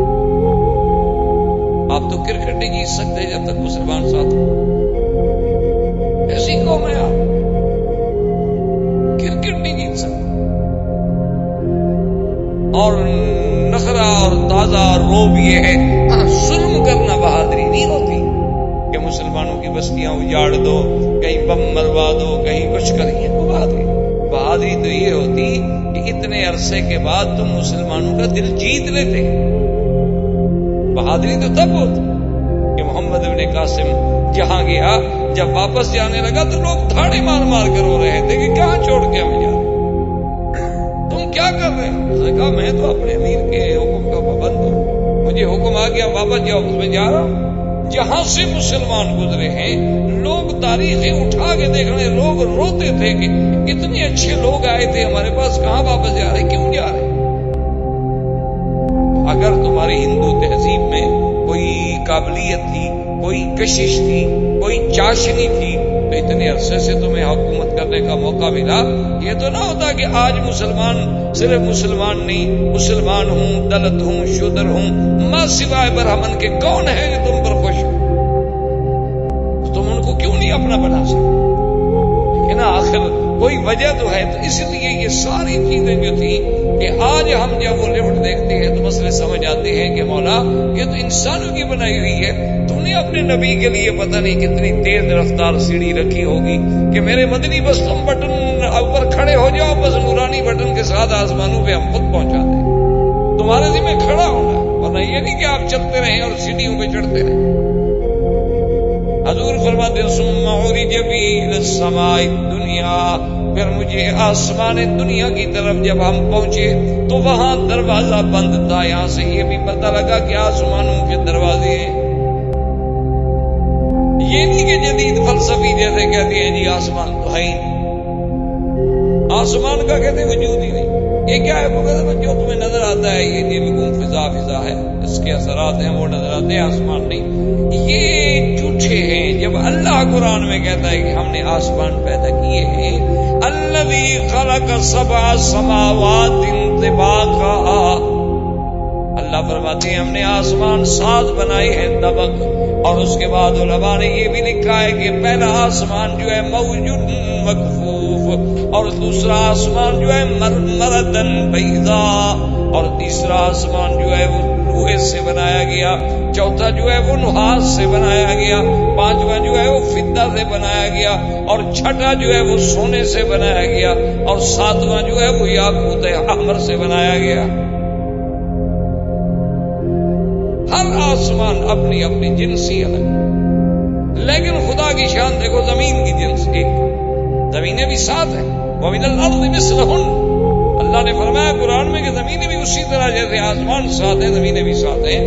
آپ تو کرکٹ نہیں جیت سکتے جب تک مسلمان ساتھ ہو. ایسی قوم ہے آپ، کرکٹ نہیں جیت سکتے. اور نخرا اور تازہ اور روب یہ ہے، ظلم کرنا بہادری نہیں ہوتی کہ مسلمانوں کی بستیاں اجاڑ دو، کہیں بم مروا دو، کہیں کچھ کریے. بہادری تو یہ ہوتی کہ اتنے عرصے کے بعد تم مسلمانوں کا دل جیت لیتے. بہادری تو تب ہوتی کہ محمد ابن قاسم جہاں گیا، جب واپس جانے لگا تو لوگ دھاڑے مار مار کر رو رہے تھے کہ کہاں چھوڑ کے ہمیں جا رہے، تم کیا کر رہے ہیں؟ اس نے کہا میں تو اپنے امیر کے حکم کا پابند ہوں، مجھے حکم آ گیا واپس جاؤ، اس میں جا رہا ہوں. جہاں سے مسلمان گزرے ہیں لوگ تاریخیں اٹھا کے دیکھ رہے، لوگ روتے تھے کہ اتنے اچھے لوگ آئے تھے ہمارے پاس، کہاں واپس جا رہے، کیوں جا رہے. اگر تمہاری ہندو تہذیب میں کوئی قابلیت تھی، کوئی کشش تھی، کوئی چاشنی تھی تو اتنے عرصے سے تمہیں حکومت کرنے کا موقع ملا. یہ تو نہ ہوتا کہ آج مسلمان صرف مسلمان نہیں، مسلمان ہوں، دلت ہوں، شودر ہوں، ماں سوائے برہمن کے کون ہے جو تم پر خوش ہو؟ تم ان کو کیوں نہیں اپنا بنا سکتے؟ لیکن آخر کوئی وجہ تو ہے. تو اس لیے یہ ساری چیزیں جو تھیں کہ آج ہم جب وہ لفٹ دیکھتے ہیں تو مسئلے سمجھ آتے ہیں کہ مولا یہ تو انسانوں کی بنائی ہوئی ہے. تم نے اپنے نبی کے لیے پتہ نہیں کتنی تیز رفتار سیڑھی رکھی ہوگی کہ میرے مدنی بس تم بٹن اوپر کھڑے ہو جاؤ، بس نورانی بٹن کے ساتھ آسمانوں پہ ہم خود پہنچا دیں. تمہارے ذمہ کھڑا ہونا، ورنہ یہ نہیں کہ آپ چلتے رہیں اور سیڑھیوں پہ چڑھتے رہیں. حضور فرماتے ہیں ثم عرج بی الی السماء الدنیا، پھر مجھے آسمان دنیا کی طرف جب ہم پہنچے تو وہاں دروازہ بند تھا. یہاں سے یہ بھی پتہ لگا کہ آسمانوں کے دروازے، یہ نہیں کہ جدید فلسفی جیسے کہتے ہیں جی آسمان تو ہے ہی نہیں، آسمان کا کہتے وجود ہی نہیں. یہ کیا ہے؟ وہ کہتے جو تمہیں نظر آتا ہے یہ نیلگون فضا ہے، اس کے اثرات ہیں، وہ نظر آتے ہیں، آسمان نہیں. یہ جھوٹے ہیں. جب اللہ قرآن میں کہتا ہے کہ ہم نے آسمان پیدا کیے ہیں، الذی خلق سبع سماوات طباقا، اللہ فرماتے ہیں ہم نے آسمان 7 بنائے ہیں طبق. اور اس کے بعد علماء نے یہ بھی لکھا ہے کہ پہلا آسمان جو ہے موجود مکفوف، اور دوسرا آسمان جو ہے مرمرتن بیضاء، اور تیسرا آسمان جو ہے وہ لوہے سے بنایا گیا، چوتھا جو ہے وہ نحاس سے بنایا گیا، پانچواں جو ہے وہ فضہ سے بنایا گیا، اور چھٹا جو ہے وہ سونے سے بنایا گیا، اور ساتواں جو ہے وہ یاقوت احمر سے بنایا گیا. ہر آسمان اپنی اپنی جنسی الگ، لیکن خدا کی شان دیکھو، زمین کی جنس ایک، زمینیں بھی ساتھ ہیں. وَمِنَ الْأَرْضِ مِثْلُهُنَّ، اللہ نے فرمایا قرآن میں کہ زمینیں بھی اسی طرح جیسے آسمان ساتھ ہیں زمینیں بھی ساتھ ہیں،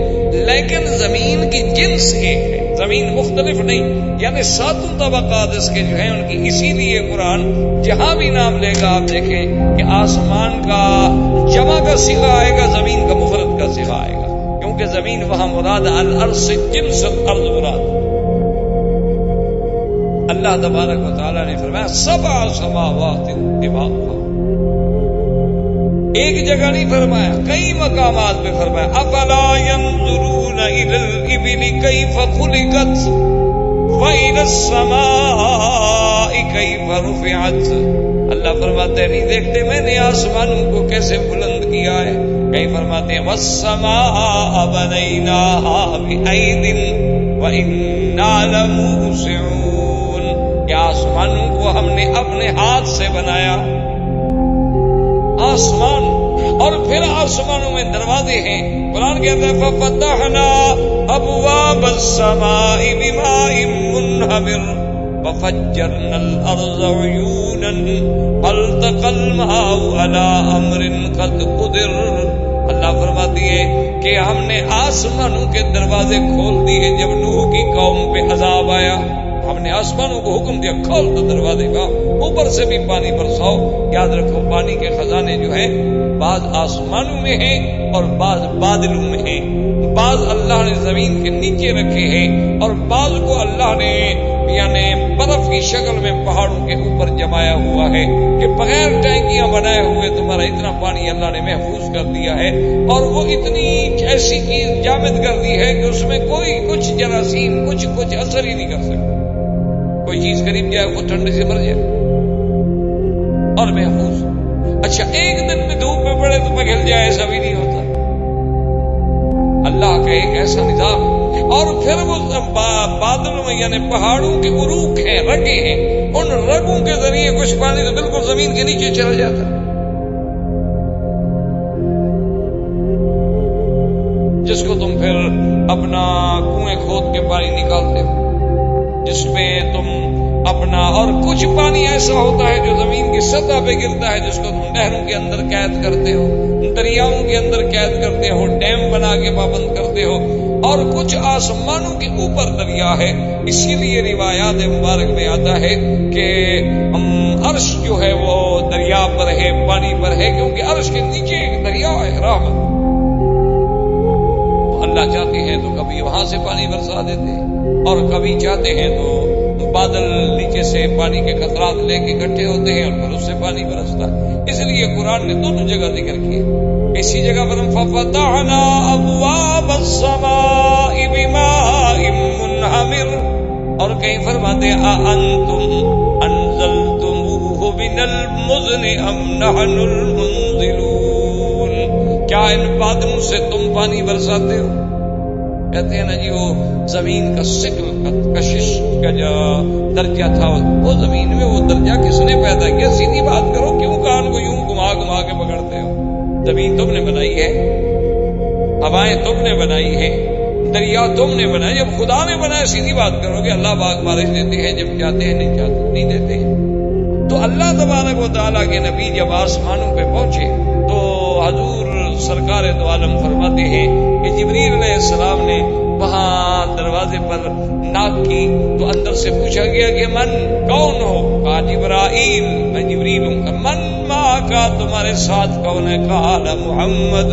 لیکن زمین کی جنس ایک ہے، زمین مختلف نہیں. یعنی ساتوں طبقات اس کے جو ہیں ان کی. اسی لیے قرآن جہاں بھی نام لے گا آپ دیکھیں کہ آسمان کا جمع کا صیغہ آئے گا، زمین کا مفرد کا صیغہ آئے گا، کیونکہ زمین وہاں مراد الارض سے جنس الارض مراد. اللہ تبارک و تعالیٰ نے فرمایا 7 سماوات طباقا. ایک جگہ نہیں فرمایا، کئی مقامات پہ فرمایا افلا ينظرون الى الابل كيف خلقت والى السماء كيف رفعت. اللہ فرماتے ہیں نہیں دیکھتے میں نے آسمانوں کو کیسے بلند کیا ہے. کئی فرماتے ہیں والسماء بنيناها بأيد وإنا لموسعون، کہ آسمانوں کو ہم نے اپنے ہاتھ سے بنایا. آسمان اور پھر آسمانوں میں دروازے ہیں. قرآن کہتا ہے فَفَتَحْنَا أَبْوَابَ السَّمَاءِ بِمَاءٍ مُنْهَمِرٍ وَفَجَّرْنَا الْأَرْضَ عُيُونًا فَالْتَقَى الْمَاءُ عَلَىٰ أَمْرٍ قَدْ قُدِرَ. اللہ فرماتی ہے کہ ہم نے آسمانوں کے دروازے کھول دیے جب نوح کی قوم پہ عذاب آیا. ہم نے آسمانوں کو حکم دیا کھول دو دروازے کا، اوپر سے بھی پانی برساؤ. یاد رکھو پانی کے خزانے جو ہیں بعض آسمانوں میں ہیں اور بعض بادلوں میں ہیں. بعض اللہ نے زمین کے نیچے رکھے ہیں اور بعض کو اللہ نے یعنی برف کی شکل میں پہاڑوں کے اوپر جمایا ہوا ہے کہ بغیر ٹینکیاں بنائے ہوئے تمہارا اتنا پانی اللہ نے محفوظ کر دیا ہے. اور وہ اتنی ایسی چیز جامد کر دی ہے کہ اس میں کوئی کچھ جراثیم کچھ اثر ہی نہیں کر سکتا. کوئی چیز قریب جائے وہ ٹھنڈے سے مر جائے اور محفوظ. اچھا ایک دن میں دھوپ میں پڑے تو پگھل جائے، ایسا بھی نہیں ہوتا. اللہ کا ایک ایسا نظام. اور پھر وہ بادلوں میں یعنی پہاڑوں کے عروق ہیں، رگیں ہیں، ان رگوں کے ذریعے کچھ پانی تو بالکل زمین کے نیچے چلا جاتا. جس کو تم پھر اپنا کنویں کھود کے پانی نکالتے ہو، جس میں تم اپنا، اور کچھ پانی ایسا ہوتا ہے جو زمین کی سطح پہ گرتا ہے جس کو تم نہروں کے اندر قید کرتے ہو، دریاؤں کے اندر قید کرتے ہو، ڈیم بنا کے پابند کرتے ہو. اور کچھ آسمانوں کے اوپر دریا ہے. اسی لیے روایات مبارک میں آتا ہے کہ عرش جو ہے وہ دریا پر ہے، پانی پر ہے، کیونکہ عرش کے نیچے ایک دریا ہے رحمت. اللہ چاہتے ہیں تو کبھی وہاں سے پانی برسا دیتے ہیں اور کبھی چاہتے ہیں تو بادل نیچے سے پانی کے قطرات لے کے اکٹھے ہوتے ہیں اور پھر اس سے پانی برستا ہے. اس لیے قرآن نے دونوں جگہ ذکر کیے. اسی جگہ پر فَفَتَحْنَا أَبْوَابَ السَّمَاءِ بِمَاءٍ مُنْهَمِرٍ. اور کہیں فرماتے أَأَنْتُمْ أَنزَلْتُمُوهُ مِنَ الْمُزْنِ أَمْ نَحْنُ الْمُنزِلُونَ. کیا ان بادلوں سے تم پانی برساتے ہو؟ کہتے ہیں نا جی وہ زمین کا سکل کا کشش کا جو درجہ تھا وہ زمین میں وہ درجہ کس نے پیدا کیا؟ سیدھی بات کرو، کیوں کان کو یوں گھما گھما کے پکڑتے ہو؟ زمین تم نے بنائی ہے، ہوائیں تم نے بنائی ہے، دریا تم نے بنایا. جب خدا نے بنایا سیدھی بات کرو کہ اللہ پاک بارش دیتے ہیں جب چاہتے ہیں، نہیں چاہتے نہیں دیتے. تو اللہ تبارک و تعالیٰ کے نبی جب آسمانوں پہ پہنچے تو حضور سرکار دو عالم فرماتے ہیں کہ جبریل علیہ السلام نے وہاں دروازے پر ناک کی تو اندر سے پوچھا گیا کہ من کون ہو؟ کہا جبرائیل، میں جبریل ہوں. من ماں کا تمہارے ساتھ کون ہے؟ کہا محمد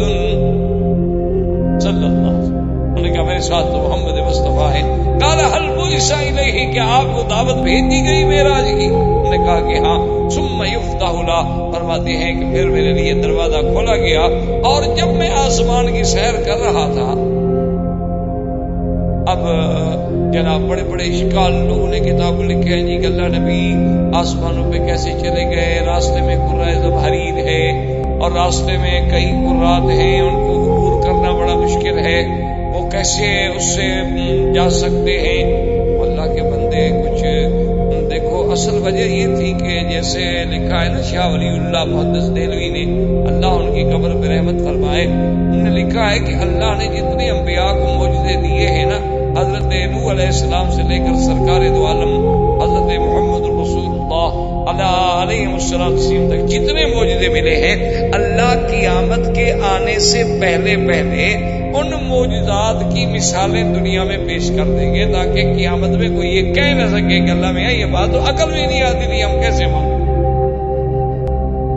صلی اللہ علیہ وسلم. انہوں نے کہا میرے ساتھ تو محمد مصطفیٰ ہے. کہا حل بعث الیہ، کہ آپ کو دعوت بھیج دی گئی معراج کی؟ انہوں نے کہا کہ ہاں. ثم یفتح لہ، فرماتے ہیں کہ پھر میرے لیے دروازہ کھولا گیا اور جب میں آسمان کی سیر کر رہا تھا، اب جناب بڑے بڑے اشکال لوگوں نے کتاب لکھے ہیں جی کہ اللہ نبی آسمانوں پہ کیسے چلے گئے، راستے میں قرۂ زمہریر ہے اور راستے میں کئی قرات ہیں، ان کو عبور کرنا بڑا مشکل ہے، وہ کیسے اس سے جا سکتے ہیں؟ اللہ کے بندے کچھ دیکھو، اصل وجہ یہ تھی کہ جیسے لکھا ہے نا شاہ ولی اللہ محدث دہلوی نے، اللہ ان کی قبر پہ رحمت فرمائے، انہوں نے لکھا ہے کہ اللہ نے جتنے انبیاء کو معجزے دیے ہیں نا، حضرت نوح علیہ السلام سے لے کر سرکار دو عالم حضرت محمد رسول اللہ علیہ السلام تک جتنے معجزے ملے ہیں، اللہ قیامت کے آنے سے پہلے پہلے ان معجزات کی مثالیں دنیا میں پیش کر دیں گے، تاکہ قیامت میں کوئی یہ کہہ نہ سکے کہ اللہ میں یہ بات تو عقل میں نہیں آتی تھی، ہم کیسے مانیں۔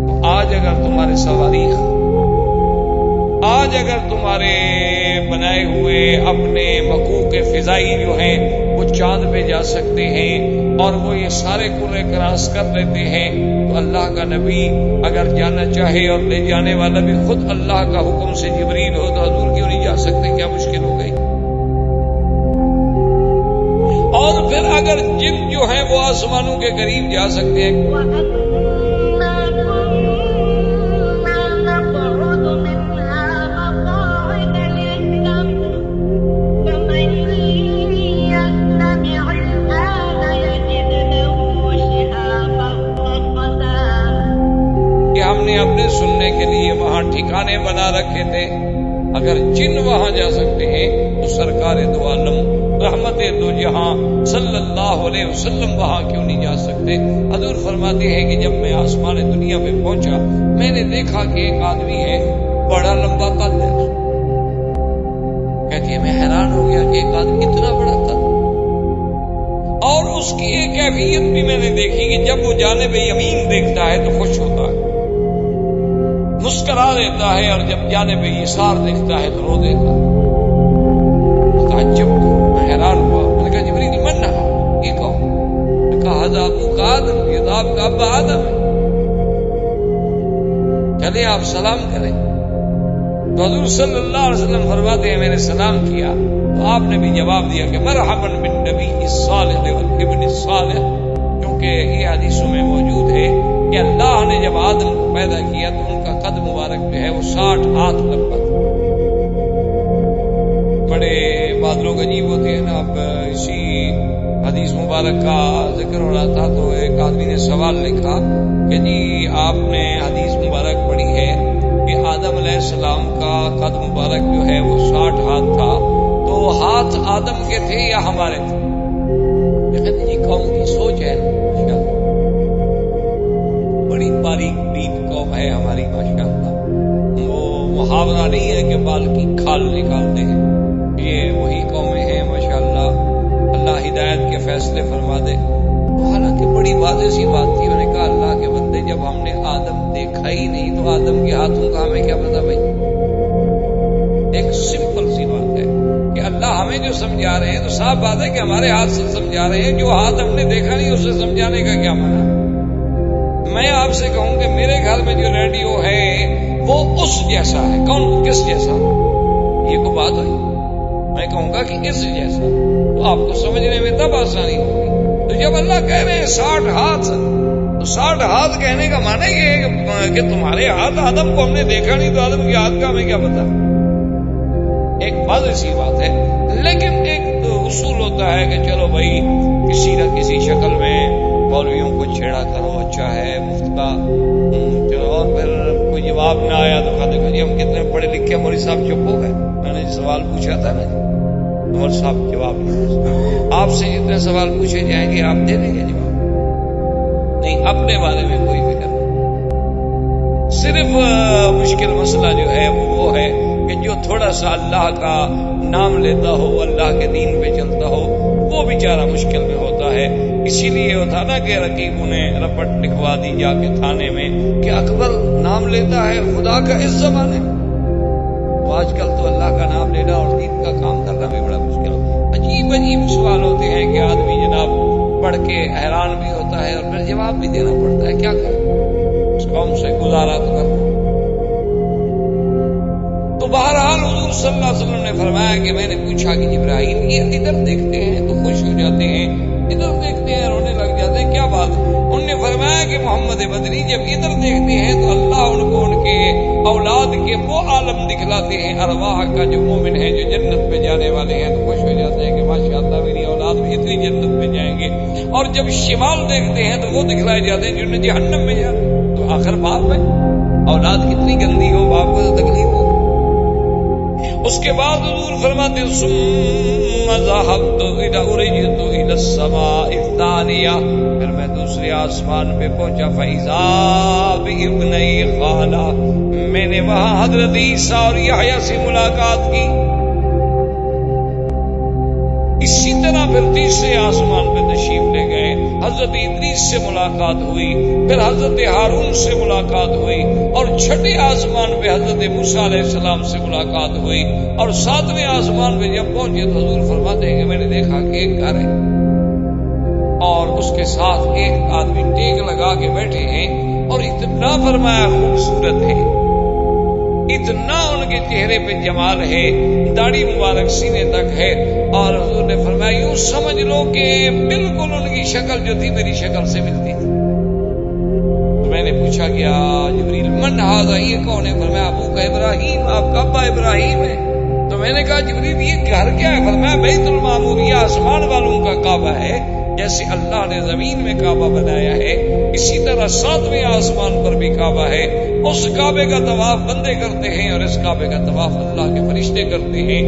تو آج اگر تمہارے صواريخ، آج اگر تمہارے بنائے ہوئے اپنے مکوک فضائی جو ہیں وہ چاند پہ جا سکتے ہیں اور وہ یہ سارے کرے کراس کر لیتے ہیں، تو اللہ کا نبی اگر جانا چاہے اور لے جانے والا بھی خود اللہ کا حکم سے جبریل ہو تو حضور کیوں نہیں جا سکتے؟ کیا مشکل ہو گئی؟ اور پھر اگر جن جو ہیں وہ آسمانوں کے قریب جا سکتے ہیں، ہم نے اپنے سننے کے لیے وہاں ٹھکانے بنا رکھے تھے، اگر جن وہاں جا سکتے ہیں تو سرکار دو عالم رحمت دو جہاں صلی اللہ علیہ وسلم وہاں کیوں نہیں جا سکتے؟ حضور فرماتے ہیں کہ جب میں آسمان دنیا پہ پہنچا، میں نے دیکھا کہ ایک آدمی ہے، بڑا لمبا قد ہے۔ کہتی ہے میں حیران ہو گیا کہ ایک آدمی اتنا بڑا قد، اور اس کی ایک کیفیت بھی میں نے دیکھی کہ جب وہ جانب یمین دیکھتا ہے تو خوش ہوتا ہے، مسکرا دیتا ہے، اور جب جانب یسار دیکھتا ہے تو رو دیتا ہے۔ تعجب، میں حیران ہوا، میں نے کہا جبریل من نہا، یہ کہو؟ میں نے کہا حضا ابو کا آدم، یہ تو آپ کا ابا آدم ہے، چلے آپ سلام کریں۔ تو حضور صلی اللہ علیہ وسلم فرماتے ہیں میں نے سلام کیا تو آپ نے بھی جواب دیا کہ مرحبا بالنبی الصالح والابن الصالح، کیونکہ یہ حدیثوں میں موجود ہے کہ اللہ نے جب آدم کو پیدا کیا تو ان کا قد مبارک جو ہے وہ 60 ہاتھ لمبا تھا۔ بڑے بعض لوگ عجیب ہوتے ہیں نا۔ اب اسی حدیث مبارک کا ذکر ہو رہا تھا تو ایک آدمی نے سوال لکھا کہ جی آپ نے حدیث مبارک پڑھی ہے کہ آدم علیہ السلام کا قد مبارک جو ہے وہ 60 ہاتھ تھا، تو ہاتھ آدم کے تھے یا ہمارے تھے؟ جی قوم کی سوچ ہے، بڑی باریک بین قوم ہے ہماری ماشاءاللہ۔ وہ محاورہ نہیں ہے کہ بال کی کھال نکالتے ہیں، یہ وہی قومیں ہیں ماشاءاللہ۔ اللہ ہدایت کے فیصلے فرما دے۔ حالانکہ بڑی واضح سی بات تھی، انہوں نے کہا اللہ کے بندے جب ہم نے آدم دیکھا ہی نہیں تو آدم کے ہاتھوں کا ہمیں کیا پتا بھائی؟ ایک سمپل سی بات ہے کہ اللہ ہمیں جو سمجھا رہے ہیں تو صاف بات ہے کہ ہمارے ہاتھ سے سمجھا رہے ہیں، جو ہاتھ ہم نے دیکھا نہیں اسے سمجھانے کا کیا منع؟ میں آپ سے کہوں کہ میرے گھر میں جو ریڈیو ہے وہ اس جیسا ہے۔ کون؟ کس جیسا؟ یہ کوئی بات ہوئی؟ میں کہوں گا کہ اس جیسا، تو آپ کو سمجھنے میں تب آسانی ہوگی۔ تو جب اللہ کہہ رہے ہیں 60 ہاتھ، تو 60 ہاتھ کہنے کا معنی یہ ہے کہ تمہارے ہاتھ، آدم کو ہم نے دیکھا نہیں تو آدم کے ہاتھ کا ہمیں کیا پتا؟ ایک واضح سی بات ہے، لیکن ایک اصول ہوتا ہے کہ چلو بھائی کسی نہ کسی شکل میں مولویوں کو چھیڑا کرو، اچھا ہے مفت کا، اور پھر کوئی جواب نہ آیا تو کہا دیکھو جی ہم کتنے پڑھے لکھے، مولوی صاحب چپ ہو گئے۔ میں نے سوال پوچھا تھا نا، مولوی صاحب جواب نہیں۔ آپ سے جتنے سوال پوچھے جائیں گے آپ دے دیں گے جواب؟ نہیں، اپنے بارے میں کوئی فکر نہیں۔ صرف مشکل مسئلہ جو ہے وہ ہے کہ جو تھوڑا سا اللہ کا نام لیتا ہو، اللہ کے دین پہ چلتا ہو، وہ بیچارہ مشکل میں ہوتا ہے۔ اسی لیے وہ تھا نا کہ رقیبوں نے رپٹ لکھوا دی جا کے تھانے میں کہ اکبر نام لیتا ہے خدا کا اس زمانے میں۔ تو آج کل تو اللہ کا نام لینا اور دین کا کام کرنا بھی بڑا مشکل ہے۔ عجیب عجیب سوال ہوتے ہیں کہ آدمی جناب پڑھ کے حیران بھی ہوتا ہے اور پھر جواب بھی دینا پڑتا ہے، کیا کریں، اس قوم سے گزارا تو کرنا۔ تو بہرحال حضور صلی اللہ علیہ وسلم نے فرمایا کہ میں نے پوچھا کہ جبرائیل یہ ادھر دیکھتے ہیں تو خوش ہو جاتے ہیں، ادھر دیکھتے ہیں رونے لگ جاتے ہیں، کیا بات؟ انہوں نے فرمایا کہ محمد بدری جب ادھر دیکھتے ہیں تو اللہ ان کو ان کے اولاد کے وہ عالم دکھلاتے ہیں ارواح کا، جو مومن ہیں جو جنت پہ جانے والے ہیں، تو خوش ہو جاتے ہیں کہ ماشاءاللہ میری اولاد بھی اتنی جنت پہ جائیں گے۔ اور جب شمال دیکھتے ہیں تو وہ دکھلائے جاتے ہیں جنہوں نے جہنم میں جانا۔ تو آخر باپ ہے، اولاد کتنی گندی ہو باپ کو تو تکلیف ہو۔ اس کے بعد حضور فرماتے ثم ذهبت ارجت الى السماء الثانیہ، پھر میں دوسرے آسمان پہ پہنچا فاذا بابنی خالہ، میں نے وہاں حضرت عیسیٰ اور یحییٰ سے ملاقات کی۔ اسی طرح پھر تیسرے آسمان پہ تشریف لے گئے، حضرت ادریس سے ملاقات ہوئی، پھر حضرت ہارون سے ملاقات ہوئی، اور چھٹے آسمان پہ حضرت موسیٰ علیہ السلام سے ملاقات ہوئی، اور ساتویں آسمان پہ جب پہنچے تو حضور فرماتے ہیں کہ میں نے دیکھا کہ ایک گھر ہے اور اس کے ساتھ ایک آدمی ٹیک لگا کے بیٹھے ہیں، اور اتنا فرمایا خوبصورت ہے، اتنا ان کے چہرے پہ جمال ہے، داڑھی مبارک سینے تک ہے، اور حضور نے فرمایا یوں سمجھ لو کہ بالکل ان کی شکل جو تھی میری شکل سے ملتی تھی۔ تو میں نے پوچھا کیا جبریل من ھذا، یہ کون ہے؟ فرمایا ابو کا ابراہیم، آپ کا ابا ابراہیم ہے۔ تو میں نے کہا جبریل یہ گھر کیا ہے؟ فرمایا بیت المعمور، یہ آسمان والوں کا کعبہ ہے، جیسے اللہ نے زمین میں کعبہ بنایا ہے اسی طرح ساتویں آسمان پر بھی کعبہ ہے۔ اس کعبے کا طواف بندے کرتے ہیں اور اس کعبے کا طواف اللہ کے فرشتے کرتے ہیں،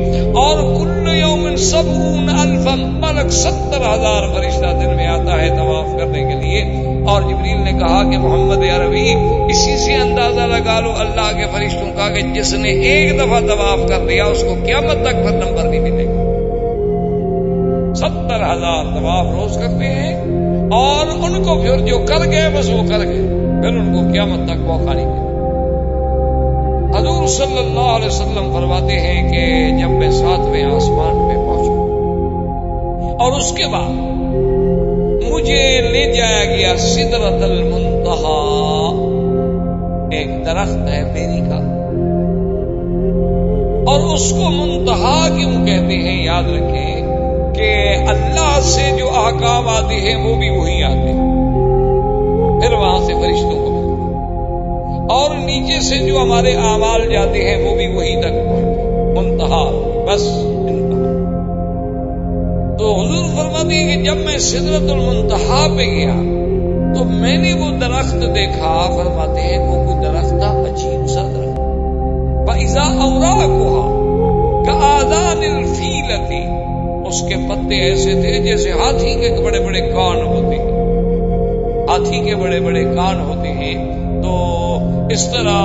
اور کل یوم 70,000 ملک، 70,000 فرشتہ دن میں آتا ہے طواف کرنے کے لیے۔ اور جبریل نے کہا کہ محمد عربی اسی سے اندازہ لگا لو اللہ کے فرشتوں کا کہ جس نے ایک دفعہ طواف کر لیا اس کو قیامت تک پھر نمبر نہیں ملے گا۔ 70,000 طواف روز کرتے ہیں، اور ان کو پھر جو کر گئے بس وہ کر گئے، پھر ان کو قیامت تک موقع نہیں ملے۔ حضور صلی اللہ علیہ وسلم فرماتے ہیں کہ جب میں ساتویں آسمان پہ پہنچا اور اس کے بعد مجھے لے جایا گیا سدرۃ المنتہا، ایک درخت ہے بیری کا، اور اس کو منتہا کیوں کہتے ہیں یاد رکھیں کہ اللہ سے جو احکام آتے ہیں وہ بھی وہی آتے ہیں، پھر وہاں سے فرشتوں کو ملتے ہیں، اور نیچے سے جو ہمارے اعمال جاتے ہیں وہ بھی وہی تک پہنچتے، منتہا بس انتہا۔ تو حضور فرماتے ہیں کہ جب میں سدرۃ المنتہا پہ گیا تو میں نے وہ درخت دیکھا، فرماتے ہیں وہ کوئی درخت تھا، عجیب سا درخت، فَإِذَا أَوْرَاقُهَا كَآذَانِ الْفِيلَةِ، اس کے پتے ایسے تھے جیسے ہاتھی کے بڑے بڑے کان ہوتے ہیں، ہاتھی کے بڑے بڑے کان ہوتے ہیں۔ تو اس طرح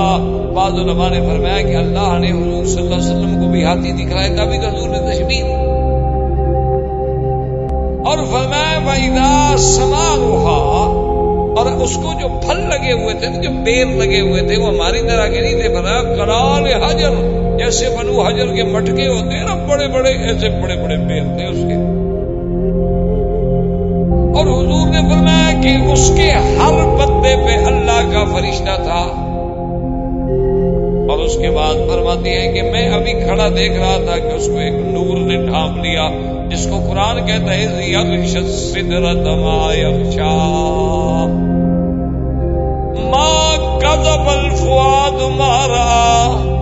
بعض علماء نے فرمایا کہ اللہ نے حضور صلی اللہ علیہ وسلم کو بھی ہاتھی دکھلایا، تبھی تو حضور نے تشبیہ دی، اور فرمایا وَإِذَا ثَمَارُهَا، اور اس کو جو پھل لگے ہوئے تھے، جو بیر لگے ہوئے تھے وہ ہماری طرح کے نہیں تھے، فرمایا کلال حجر، جیسے بنو حجر کے مٹکے ہوتے ہیں نا بڑے بڑے، ایسے بڑے بڑے بیر تھے اس کے۔ اور حضور نے فرمایا کہ اس کے ہر پتے پہ اللہ کا فرشتہ تھا۔ اور اس کے بعد فرماتے ہیں کہ میں ابھی کھڑا دیکھ رہا تھا کہ اس کو ایک نور نے ڈھانپ لیا، جس کو قرآن کہتا ہے یغشی السدرۃ ما یغشی، ما کذب الفؤاد ما رأى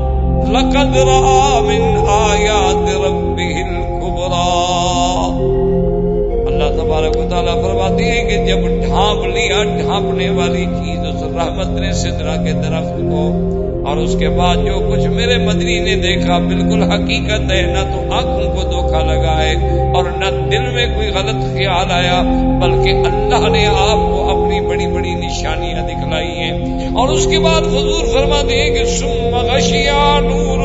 لقد رأى من آیات ربہ الکبریٰ۔ اللہ تبارک و تعالیٰ فرماتے ہیں کہ جب ڈھانپ لیا ڈھانپنے والی چیز اس رحمت نے سدرہ کے درخت کو، اور اس کے بعد جو کچھ میرے مدنی نے دیکھا بالکل حقیقت ہے، نہ تو آنکھوں کو دھوکہ لگا ہے اور نہ دل میں کوئی غلط خیال آیا، بلکہ اللہ نے آپ کو اپنی بڑی بڑی نشانیاں دکھلائی ہیں۔ اور اس کے بعد حضور فرماتے ہیں کہ ثم غشیٰ نور،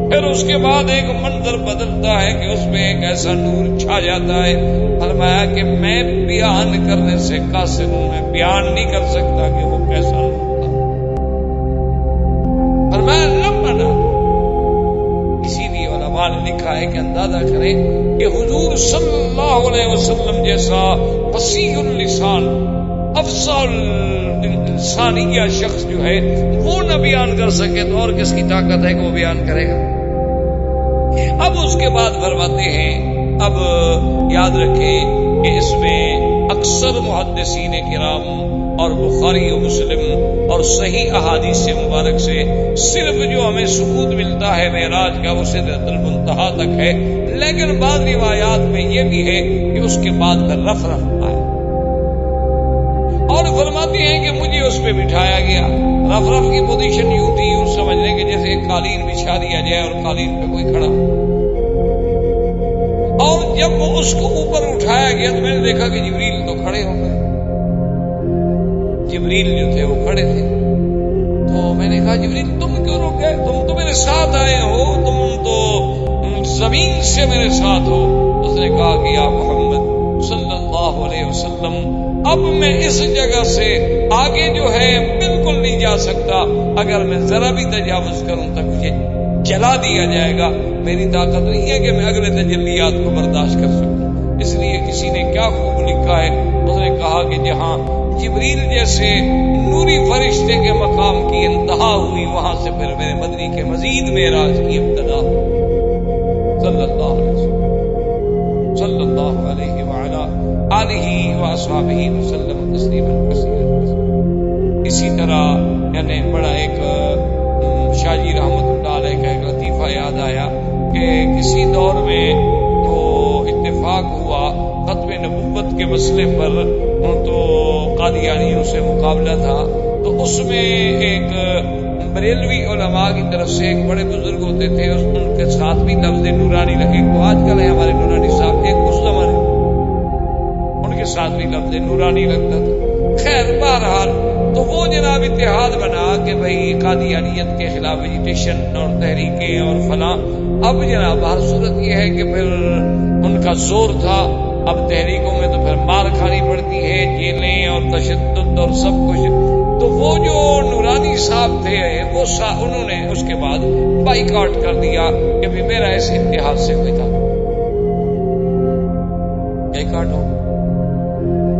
پھر اس کے بعد ایک منظر بدلتا ہے کہ اس میں ایک ایسا نور چھا جاتا ہے۔ فرمایا کہ میں بیان کرنے سے قاصر ہوں، میں بیان نہیں کر سکتا کہ وہ کیسا نور تھا۔ فرمایا لمنا، اسی لیے علماء نے لکھا ہے کہ اندازہ کریں کہ حضور صلی اللہ علیہ وسلم جیسا فصیح اللسان، افصل انسانیہ شخص جو ہے وہ نہ بیان کر سکے تو اور کس کی طاقت ہے کہ وہ بیان کرے گا۔ اب اس کے بعد فرماتے ہیں، اب یاد رکھیں کہ اس میں اکثر محدثین کرام اور بخاری و مسلم اور صحیح احادیث مبارک سے صرف جو ہمیں ثبوت ملتا ہے معراج کا وہ سدرۃ المنتہا تک ہے، لیکن بعض روایات میں یہ بھی ہے کہ اس کے بعد پھر رفرف آیا، اور فرماتے ہیں کہ مجھے اس پہ بٹھایا گیا. رف رف کی پوزیشن یوں تھی، یوں سمجھنے کہ جیسے ایک قالین بچھا دیا جائے اور قالین پہ کوئی کھڑا. اور جب وہ اس کو اوپر اٹھایا گیا تو میں نے دیکھا کہ جبریل تو کھڑے ہو گئے. جبریل جو تھے وہ کھڑے تھے. تو میں نے کہا جبریل تم کیوں رک گئے؟ تم تو میرے ساتھ آئے ہو، تم تو زمین سے میرے ساتھ ہو. اس نے کہا کہ یا محمد صلی اللہ علیہ وسلم، اب میں اس جگہ سے آگے جو ہے بالکل نہیں جا سکتا. اگر میں ذرا بھی تجاوز کروں تو مجھے جلا دیا جائے گا. میری طاقت نہیں ہے کہ میں اگلے تجلیات کو برداشت کر سکوں. اس لیے کسی نے کیا خوب لکھا ہے، اس نے کہا کہ جہاں جبریل جیسے نوری فرشتے کے مقام کی انتہا ہوئی، وہاں سے پھر میرے مدنی کے مزید معراج کی ابتدا. صلی اللہ علیہ وسلم، صلی اللہ علیہ وعلا آلہ واصحابہ وسلم تسلیما کثیرا. اسی طرح یعنی بڑا ایک شاہ جی رحمت اللہ علیہ کا ایک لطیفہ یاد آیا کہ کسی دور میں تو اتفاق ہوا ختم نبوت کے مسئلے پر، تو قادیانیوں سے مقابلہ تھا. تو اس میں ایک بریلوی علماء کی طرف سے ایک بڑے بزرگ ہوتے تھے، ان کے ساتھ بھی لفظ نورانی لگے. تو آج کل ہے ہمارے نورانی صاحب، ایک اس زمانے ان کے ساتھ بھی لفظ نورانی لگتا تھا. خیر بہرحال تو وہ جناب اتحاد بنا کہ بھئی قادیانیت کے خلاف ایجیٹیشن اور تحریکیں اور فلاں. اب جناب ہر صورت یہ ہے کہ پھر ان کا زور تھا. اب تحریکوں میں تو پھر مار کھانی پڑتی ہے، جیلیں اور تشدد اور سب کچھ. تو وہ جو نورانی صاحب تھے وہ انہوں نے اس کے بعد بائیکاٹ کر دیا کہ بھی میرا اس اتحاد سے کوئی تھا بائیکاٹ ہو.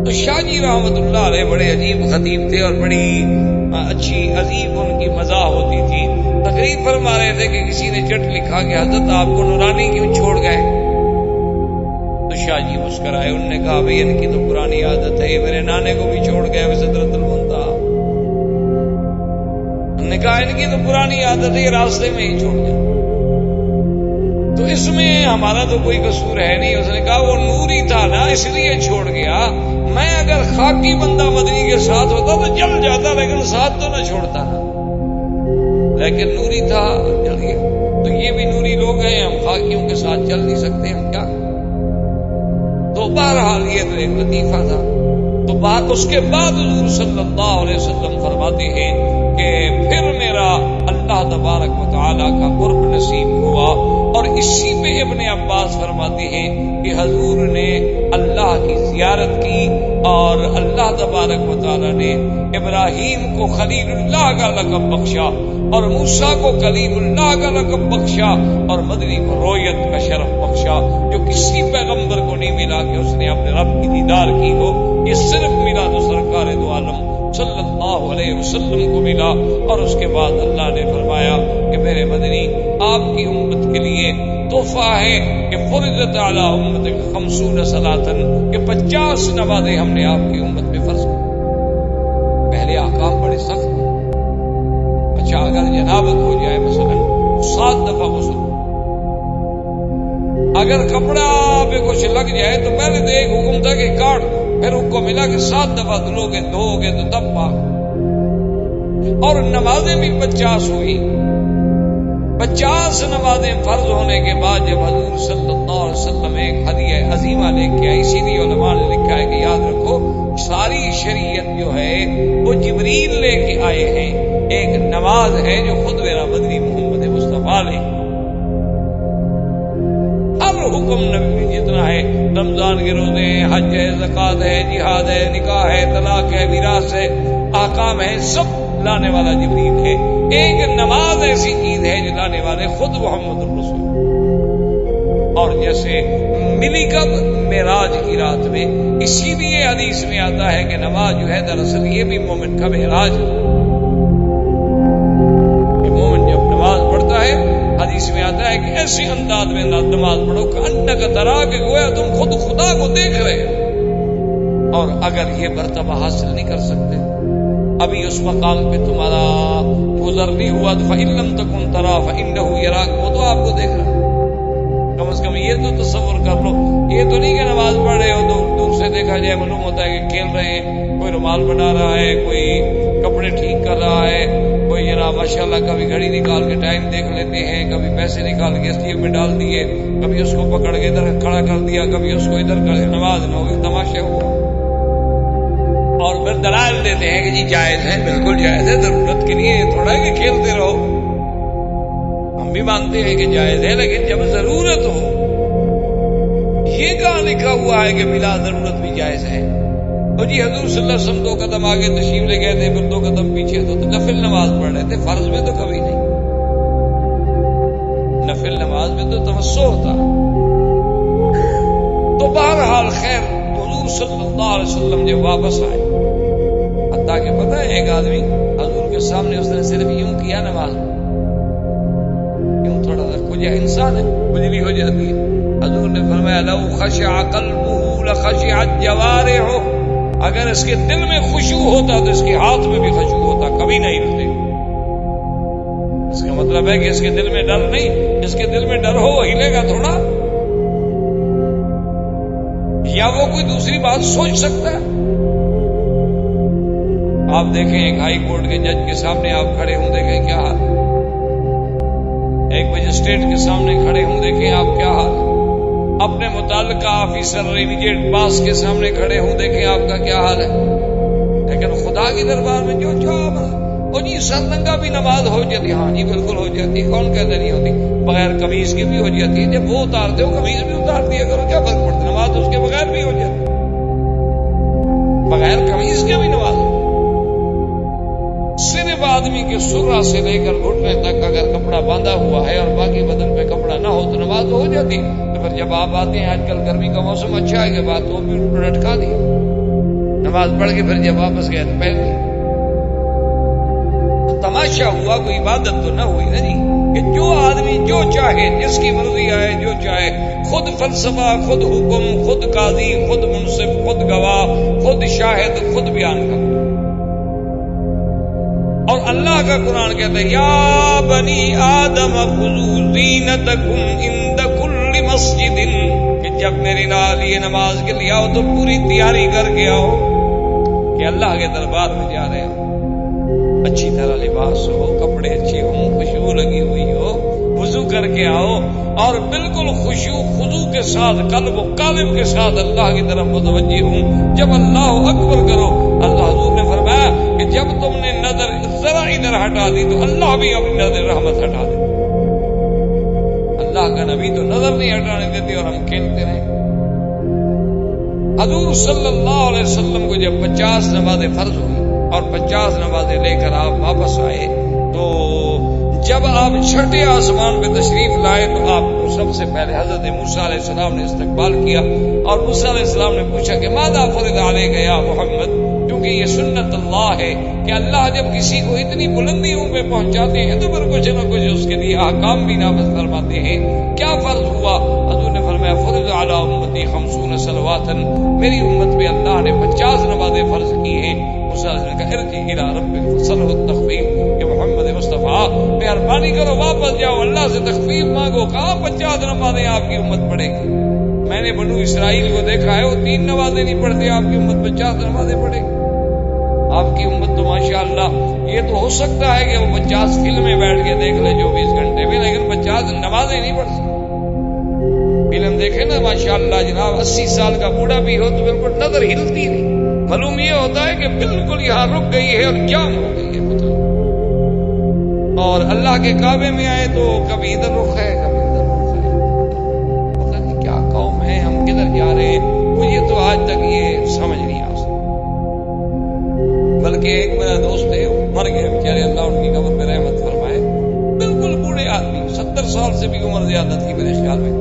تو شاہ جی رحمت اللہ علیہ بڑے عجیب خطیب تھے اور بڑی اچھی عجیب ان کی مزاح ہوتی تھی. تقریر فرما رہے تھے کہ کسی نے چٹ لکھا کہ حضرت آپ کو نورانی کیوں چھوڑ گئے؟ تو شاہ جی مسکرائے. انہوں نے کہا بھئی ان کی تو پرانی عادت ہے، میرے نانے کو بھی چھوڑ گئے سدرۃ المنتہا. انہوں نے کہا ان کی تو پرانی عادت ہے، راستے میں ہی چھوڑ گیا. تو اس میں ہمارا تو کوئی قصور ہے نہیں. اس نے کہا وہ نوری تھا نا اس لیے چھوڑ گیا. میں اگر خاکی بندہ مدنی کے ساتھ ہوتا تو جل جاتا، لیکن ساتھ تو نہ چھوڑتا، لیکن نوری تھا جل گیا. تو یہ بھی نوری لوگ ہیں، ہم خاکیوں کے ساتھ چل نہیں سکتے، ہم کیا. تو بہرحال یہ تو ایک لطیفہ تھا. تو بات اس کے بعد حضور صلی اللہ علیہ وسلم فرماتے ہیں کہ پھر میرا اللہ تبارک و تعالیٰ کا قرب نصیب ہوا. اور اسی پہ ابن عباس فرماتے ہیں کہ حضور نے اللہ کی زیارت کی اور اللہ تبارک و تعالیٰ نے ابراہیم کو خلیل اللہ کا لقب بخشا اور موسیٰ کو کلیم اللہ کا لقب بخشا اور مدنی کو رویت کا شرف بخشا، جو کسی پیغمبر کو نہیں ملا کہ اس نے اپنے رب کی دیدار کی ہو. یہ صرف ملا تو سرکار دو عالم صلی اللہ علیہ وسلم کو ملا. اور اس کے بعد اللہ نے فرمایا کہ میرے مدنی آپ کی امت کے لیے تحفہ ہے کہ فرضت علی امت 50 صلاتن، کہ 50 نمازیں ہم نے آپ کی امت میں فرض کی. پہلے احکام بڑے سخت ہیں. اچھا اگر جنابت ہو جائے مثلا 7 دفعہ غسل، اگر کپڑا پہ کچھ لگ جائے تو پہلے تو ایک حکم تھا کہ کاٹ، پھر ان کو ملا کہ 7 دفعہ دھلو گے تو تب پاک. اور نمازیں بھی 50 ہوئی. 50 نمازیں فرض ہونے کے بعد جب حضور صلی اللہ علیہ وسلم ایک ہدیہ عظیمہ لے کے آئے، اسی لیے علماء نے لکھا ہے کہ یاد رکھو ساری شریعت جو ہے وہ جبریل لے کے آئے ہیں. ایک نماز ہے جو خود میرا مدنی محمد مصطفیٰ نے. ہر حکم نبی میں جتنا ہے، رمضان کے روزے ہیں، حج ہے، زکوٰۃ ہے، جہاد ہے، نکاح ہے، طلاق ہے، میراث ہے، احکام ہے، سب لانے والا جبریل ہے. ایک نماز ایسی چیز ہے جو لانے والے خود محمد الرسول. اور جیسے ملی کب؟ معراج کی رات میں. اسی لیے حدیث میں آتا ہے کہ نماز جو ہے دراصل یہ بھی مومن کا معراج ہے. مومن جب نماز پڑھتا ہے، حدیث میں آتا ہے کہ ایسے انداز میں نماز پڑھو کہ انک ترا، کہ گویا تم خود خدا کو دیکھ رہے ہو. اور اگر یہ مرتبہ حاصل نہیں کر سکتے، ابھی اس مقام پہ تمہارا گزر نہیں ہوا، تو فإن لم تکن ترا فإنہ یراک، وہ تو آپ کو دیکھ رہا ہے. کم از کم یہ تو تصور کر لو. یہ تو نہیں کہ نماز پڑھ رہے ہو تو دور سے دیکھا جائے معلوم ہوتا ہے کہ کھیل رہے ہیں، کوئی رومال بنا رہا ہے، کوئی کپڑے ٹھیک کر رہا ہے، کوئی جناب ماشاءاللہ کبھی گھڑی نکال کے ٹائم دیکھ لیتے ہیں، کبھی پیسے نکال کے STM میں ڈال دیے، کبھی اس کو پکڑ کے ادھر کھڑا کر دیا، کبھی اس کو ادھر کر دیا، نماز نہ ہوگی، تماشے ہو. اور پھر دلائل دیتے ہیں کہ جی جائز ہے، بالکل جائز ہے، ضرورت کے لیے تھوڑا ہے کہ کھیلتے رہو. ہم بھی مانتے ہیں کہ جائز ہے، لیکن جب ضرورت ہو. یہ کہاں لکھا ہوا ہے کہ بلا ضرورت بھی جائز ہے؟ اور جی حضور صلی اللہ علیہ وسلم 2 قدم آگے تشریف لے گئے تھے، پھر 2 قدم پیچھے، تو نفل نماز پڑھ رہے تھے، فرض میں تو کبھی نہیں. نفل نماز میں تو توسع ہوتا. تو بہرحال خیر، حضور صلی اللہ علیہ وسلم جب واپس آئے، حتیٰ کہ پتہ ہے ایک آدمی حضور کے سامنے اس نے صرف یوں کیا نماز میں، یوں تھوڑا سا، کچھ انسان ہے کجلی ہو جاتی ہے. حضور نے فرمایا لو خشع قلبہ لخشعت جوارحہ، اگر اس کے دل میں خشوع ہوتا تو اس کے ہاتھ میں بھی خشوع ہوتا، کبھی نہیں ہلتے. اس کا مطلب ہے کہ اس کے دل میں ڈر نہیں، جس کے دل میں ڈر ہو وہ ہلے گا تھوڑا، یا وہ کوئی دوسری بات سوچ سکتا ہے. آپ دیکھیں ایک ہائی کورٹ کے جج کے سامنے آپ کھڑے ہوں، دیکھیں کیا حال، ایک مجسٹریٹ کے سامنے کھڑے ہوں، دیکھیں آپ کیا حال، اپنے متعلقہ آفیسر امیڈیٹ باس کے سامنے کھڑے ہوں، دیکھیں آپ کا کیا حال ہے. لیکن خدا کی دربار میں جو چاہو، اور جی سر ننگا بھی نماز ہو جاتی، ہاں جی بالکل ہو جاتی، کون کہتے نہیں ہوتی، بغیر قمیض کے بھی ہو جاتی ہے. جب وہ اتارتے ہو قمیض بھی اتار دیا کرو، کیا فرق پڑتا، نماز اس کے بغیر بھی ہو جاتی، بغیر قمیض کے بھی نماز ہو. صرف آدمی کے سرہ سے لے کر گھٹنے تک اگر کپڑا باندھا ہوا ہے اور باقی بدن پہ کپڑا نہ ہو تو نماز ہو جاتی. تو پھر جب آپ آتے ہیں، آج کل گرمی کا موسم اچھا ہے کہ بات تو بھی لٹکا دی، نماز پڑھ کے پھر جب واپس گئے تو پہن لی. تماشا ہوا، کوئی عبادت تو نہ ہوئی نا جی. کہ جو آدمی جو چاہے، جس کی مرضی آئے، جو چاہے، خود فلسفہ، خود حکم، خود قاضی، خود منصف، خود گواہ، خود شاہد، خود بیان کر. اور اللہ کا قرآن کہتا ہے یا بنی آدم خذوا زینتکم عند کل مسجد، کہ جب میرے لیے نماز کے لیے آؤ تو پوری تیاری کر کے آؤ کہ اللہ کے دربار میں جا رہے ہو. اچھی طرح لباس ہو، کپڑے اچھے ہوں، خوشبو لگی ہوئی ہو، وضو کر کے آؤ اور بالکل خشوع خضوع کے ساتھ، قلب و قالب کے ساتھ اللہ کی طرف متوجہ ہوں. جب اللہ اکبر کرو، اللہ حضور نے فرمایا کہ جب تم نے نظر ذرا ادھر ہٹا دی تو اللہ بھی اپنی نظر رحمت ہٹا دے. اللہ کا نبی تو نظر نہیں ہٹانے دیتے اور ہم کھیلتے رہے. حضور صلی اللہ علیہ وسلم کو جب 50 نمازیں فرض ہوئی اور 50 نمازیں لے کر آپ واپس آئے، تو جب آپ چھٹے آسمان پہ تشریف لائے تو آپ کو سب سے پہلے حضرت موسیٰ علیہ السلام نے استقبال کیا اور موسیٰ علیہ السلام نے پوچھا کہ ماذا فرض علیک یا محمد، کیونکہ یہ سنت اللہ ہے کہ اللہ جب کسی کو اتنی بلندیوں پہ پہنچاتے ہیں تو پھر کچھ نہ کچھ اس کے لیے احکام بھی نافذ فرماتے ہیں. کیا فرض ہوا؟ حضور نے فرمایا فرض علی امتی 50 صلوات، میری امت پہ اللہ نے 50 نمازیں فرض کی ہیں. موسیٰ علیہ السلام نے کہا ارجع الی ربک فاسألہ التخفیف، کہ محمد مصطفیٰ مہربانی کرو واپس جاؤ، اللہ سے تخفیف مانگو. کہاں 50 نمازیں آپ کی امت پڑھے گی؟ میں نے بنو اسرائیل کو دیکھا ہے، وہ 3 نمازیں نہیں پڑھتے، آپ کی امت 50 نمازیں پڑھے گی. آپ کی امت تو ماشاءاللہ، یہ تو ہو سکتا ہے کہ وہ 50 فلمیں بیٹھ کے دیکھ لے 24 گھنٹے میں، لیکن 50 نمازیں نہیں پڑھ سکتے. فلم دیکھے نا ماشاءاللہ جناب، 80 سال کا بوڑھا بھی ہو تو بالکل نظر ہلتی نہیں، معلوم یہ ہوتا ہے کہ بالکل یہاں رک گئی ہے اور جام ہو گئی ہے. اور اللہ کے کعبے میں آئے تو کبھی ادھر رخ ہے، کبھی ادھر رخ ہے. پتہ نہیں کیا قوم ہے، ہم کدھر جا رہے ہیں، مجھے تو آج تک یہ سمجھ نہیں آ سکتا. بلکہ ایک میرا دوست ہے، مر گئے بیچارے، اللہ ان کی قبر پہ رحمت فرمائے. بالکل بوڑھے آدمی، 70 سال سے بھی عمر زیادہ تھی میرے خیال میں،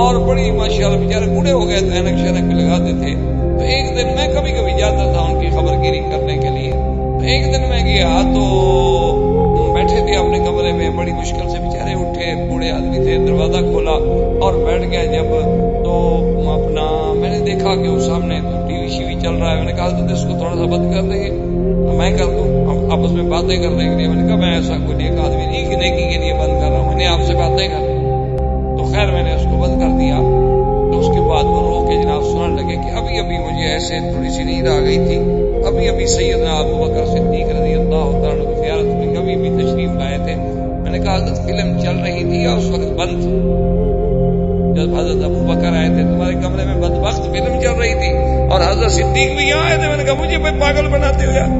اور بڑی ماشاءاللہ بیچارے بوڑھے ہو گئے تھے، اینک شینک بھی لگاتے تھے. تو ایک دن میں کبھی کبھی جاتا تھا ان کی خبر گیری کرنے کے لیے. تو ایک دن میں گیا تو بیٹھے تھے اپنے کمرے میں، بڑی مشکل سے بیچارے اٹھے، بوڑھے آدمی تھے. دروازہ کھولا اور بیٹھ گیا جب، تو اپنا میں نے دیکھا کہ وہ سامنے ٹی وی شی وی چل رہا ہے. میں نے کہا تو اس کو تھوڑا سا بند کر دیں گے، میں کر دوں، ہم آپس میں باتیں کرنے کے لیے. میں نے کہا میں ایسا کوئی ایک آدمی نہیں کہ نیکی کے لیے بند کر رہا ہوں، میں نے آپ سے باتیں کر. تو خیر میں نے اس کو بند کر دیا. تو اس کے بعد وہ رو کے جناب سننے لگے کہ ابھی ابھی مجھے ایسے تھوڑی سی نیند آ گئی تھی، ابھی ابھی سیدنا ابو بکر صدیق رضی اللہ تعالیٰ عنہ کی زیارت میں ابھی ابھی تشریف لائے تھے۔ میں نے کہا حضرت فلم چل رہی تھی یا اس وقت بند تھی؟ جب حضرت ابو بکر آئے تھے تمہارے کمرے میں بدبخت فلم چل رہی تھی اور حضرت صدیق بھی یہاں آئے تھے۔ میں نے کہا مجھے پاگل بناتے ہو یار،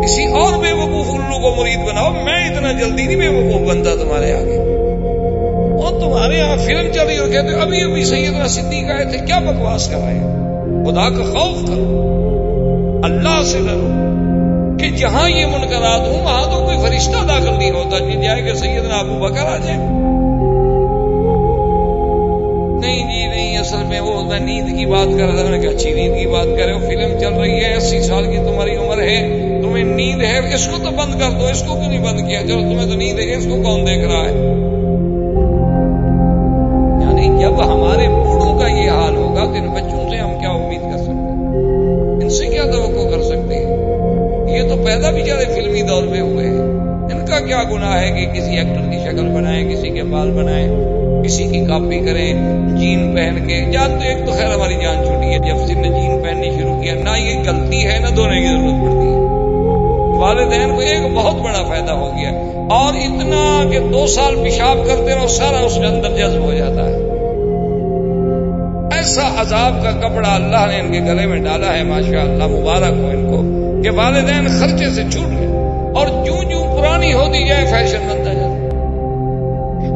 کسی اور بے وقوف الو کو مرید بناؤ، میں اتنا جلدی نہیں بے وقوف بنتا تمہارے آگے۔ اور تمہارے یہاں فلم چل رہی اور کہتے ابھی ابھی سیدنا صدیق آئے تھے، کیا بکواس کرائے؟ خدا کا خوف کرو، اللہ سے ڈرو کہ جہاں یہ منکرات ہوں وہاں تو کوئی فرشتہ داخل نہیں ہوتا کہ جائے کہ سیدنا ابو بکر آ جائے۔ نہیں جی نہیں، اصل میں وہ میں نیند کی بات کر رہا تھا۔ میں نے کہا اچھی نیند کی بات کر رہے ہو، فلم چل رہی ہے، 80 سال کی تمہاری عمر ہے، تمہیں نیند ہے، اس کو تو بند کر دو۔ اس کو کیوں نہیں بند کیا؟ چلو تمہیں تو نیند ہے، اس کو کون دیکھ رہا ہے؟ یعنی جب ہمارے بوڑھوں کا یہ حال ہوگا تو ان بچوں سے ہم کیا امید کر سکتے ہیں؟ ان سے کیا توقع کر سکتے ہیں؟ یہ تو پیدا بیچارے فلمی دور میں ہوئے ہیں، ان کا کیا گناہ ہے کہ کسی ایکٹر کی شکل بنائیں، کسی کے بال بنائیں، کسی کی کاپی کریں، جین پہن کے۔ جان تو ایک تو خیر ہماری جان چھوٹی ہے، جب سے نے جین پہننی شروع کیا نہ یہ غلطی ہے نہ دھونے کی ضرورت پڑتی ہے۔ والدین کو ایک بہت بڑا فائدہ ہو گیا، اور اتنا کہ 2 سال پیشاب کرتے رہو سارا اس کے اندر جذب ہو جاتا ہے۔ ایسا عذاب کا کپڑا اللہ نے ان کے گلے میں ڈالا ہے، ماشاء اللہ مبارک ہو ان کو کہ والدین خرچے سے چھوٹ گئے، اور جوں جوں پرانی ہوتی جائے فیشن بنتا جائے،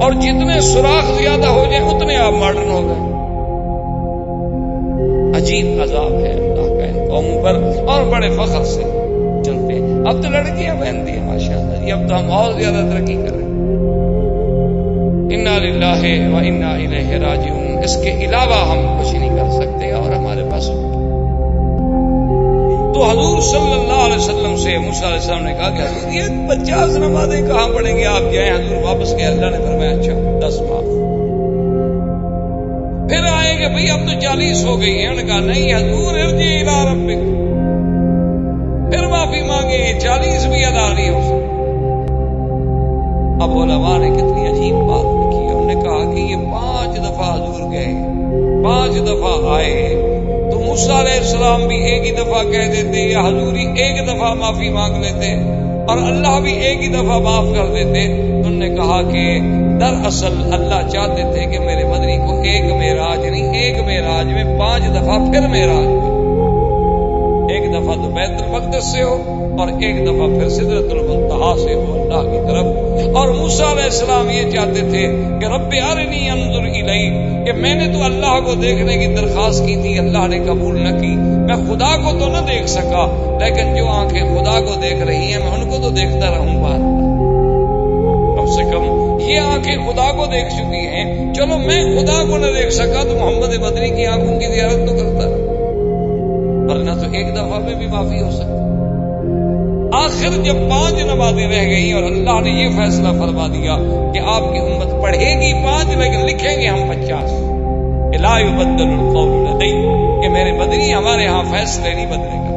اور جتنے سوراخ زیادہ ہو جائیں اتنے آپ ماڈرن ہو گئے۔ عجیب عذاب ہے اللہ کا ان قوموں پر، اور بڑے فخر سے چلتے ہیں۔ اب تو لڑکیاں پہنتی ہیں ماشاء اللہ جی، اب تو ہم اور زیادہ ترقی کر رہے ہیں۔ انا للہ و انا الیہ راجعون، اس کے علاوہ ہم کچھ نہیں کر سکتے اور ہمارے پاس۔ تو حضور صلی اللہ علیہ وسلم سے موسیٰ علیہ السلام نے کہا کہ حضور یہ 50 نمازیں کہاں پڑھیں گے آپ جائیں؟ حضور واپس گئے، اللہ نے فرمایا اچھا 10 معاف۔ پھر آئے کہ بھئی اب تو 40 ہو گئی ہیں، انہوں نے کہا نہیں حضور ارجع الی ربک، پھر معافی مانگے، 40 بھی ادا نہیں ہو سکتی۔ اب علماء نے کتنی عجیب بات لکھی ہے، انہوں نے کہا کہ یہ 5 دفعہ حضور گئے، 5 دفعہ آئے، تو موسیٰ علیہ السلام بھی ایک ہی دفعہ کہہ دیتے یا حضور ہی ایک دفعہ معافی مانگ لیتے اور اللہ بھی ایک ہی دفعہ معاف کر دیتے۔ انہوں نے کہا کہ دراصل اللہ چاہتے تھے کہ میرے مدنی کو ایک معراج نہیں، ایک معراج میں 5 دفعہ پھر معراج ہو، ایک دفعہ تو بیت المقدس سے ہو اور ایک دفعہ پھر سدرۃ المنتہا سے ہو اللہ کی طرف۔ اور موسیٰ علیہ السلام یہ چاہتے تھے کہ رب ارنی انظر الیک، کہ میں نے تو اللہ کو دیکھنے کی درخواست کی تھی، اللہ نے قبول نہ کی، میں خدا کو تو نہ دیکھ سکا، لیکن جو آنکھیں خدا کو دیکھ رہی ہیں میں ان کو تو دیکھتا رہوں گا، کم سے کم یہ آنکھیں خدا کو دیکھ چکی ہیں، چلو میں خدا کو نہ دیکھ سکا تو محمد مدنی کی آنکھوں کی زیارت تو کرتا رہا، ورنہ تو ایک دفعہ میں بھی معافی ہو سکتی۔ آخر جب 5 نمازیں رہ گئیں اور اللہ نے یہ فیصلہ فرما دیا کہ آپ کی امت پڑھے گی 5 لیکن لکھیں گے ہم 50، لا یبدل القول لدی، کہ میرے مدنی ہمارے ہاں فیصلے نہیں بدلے گا،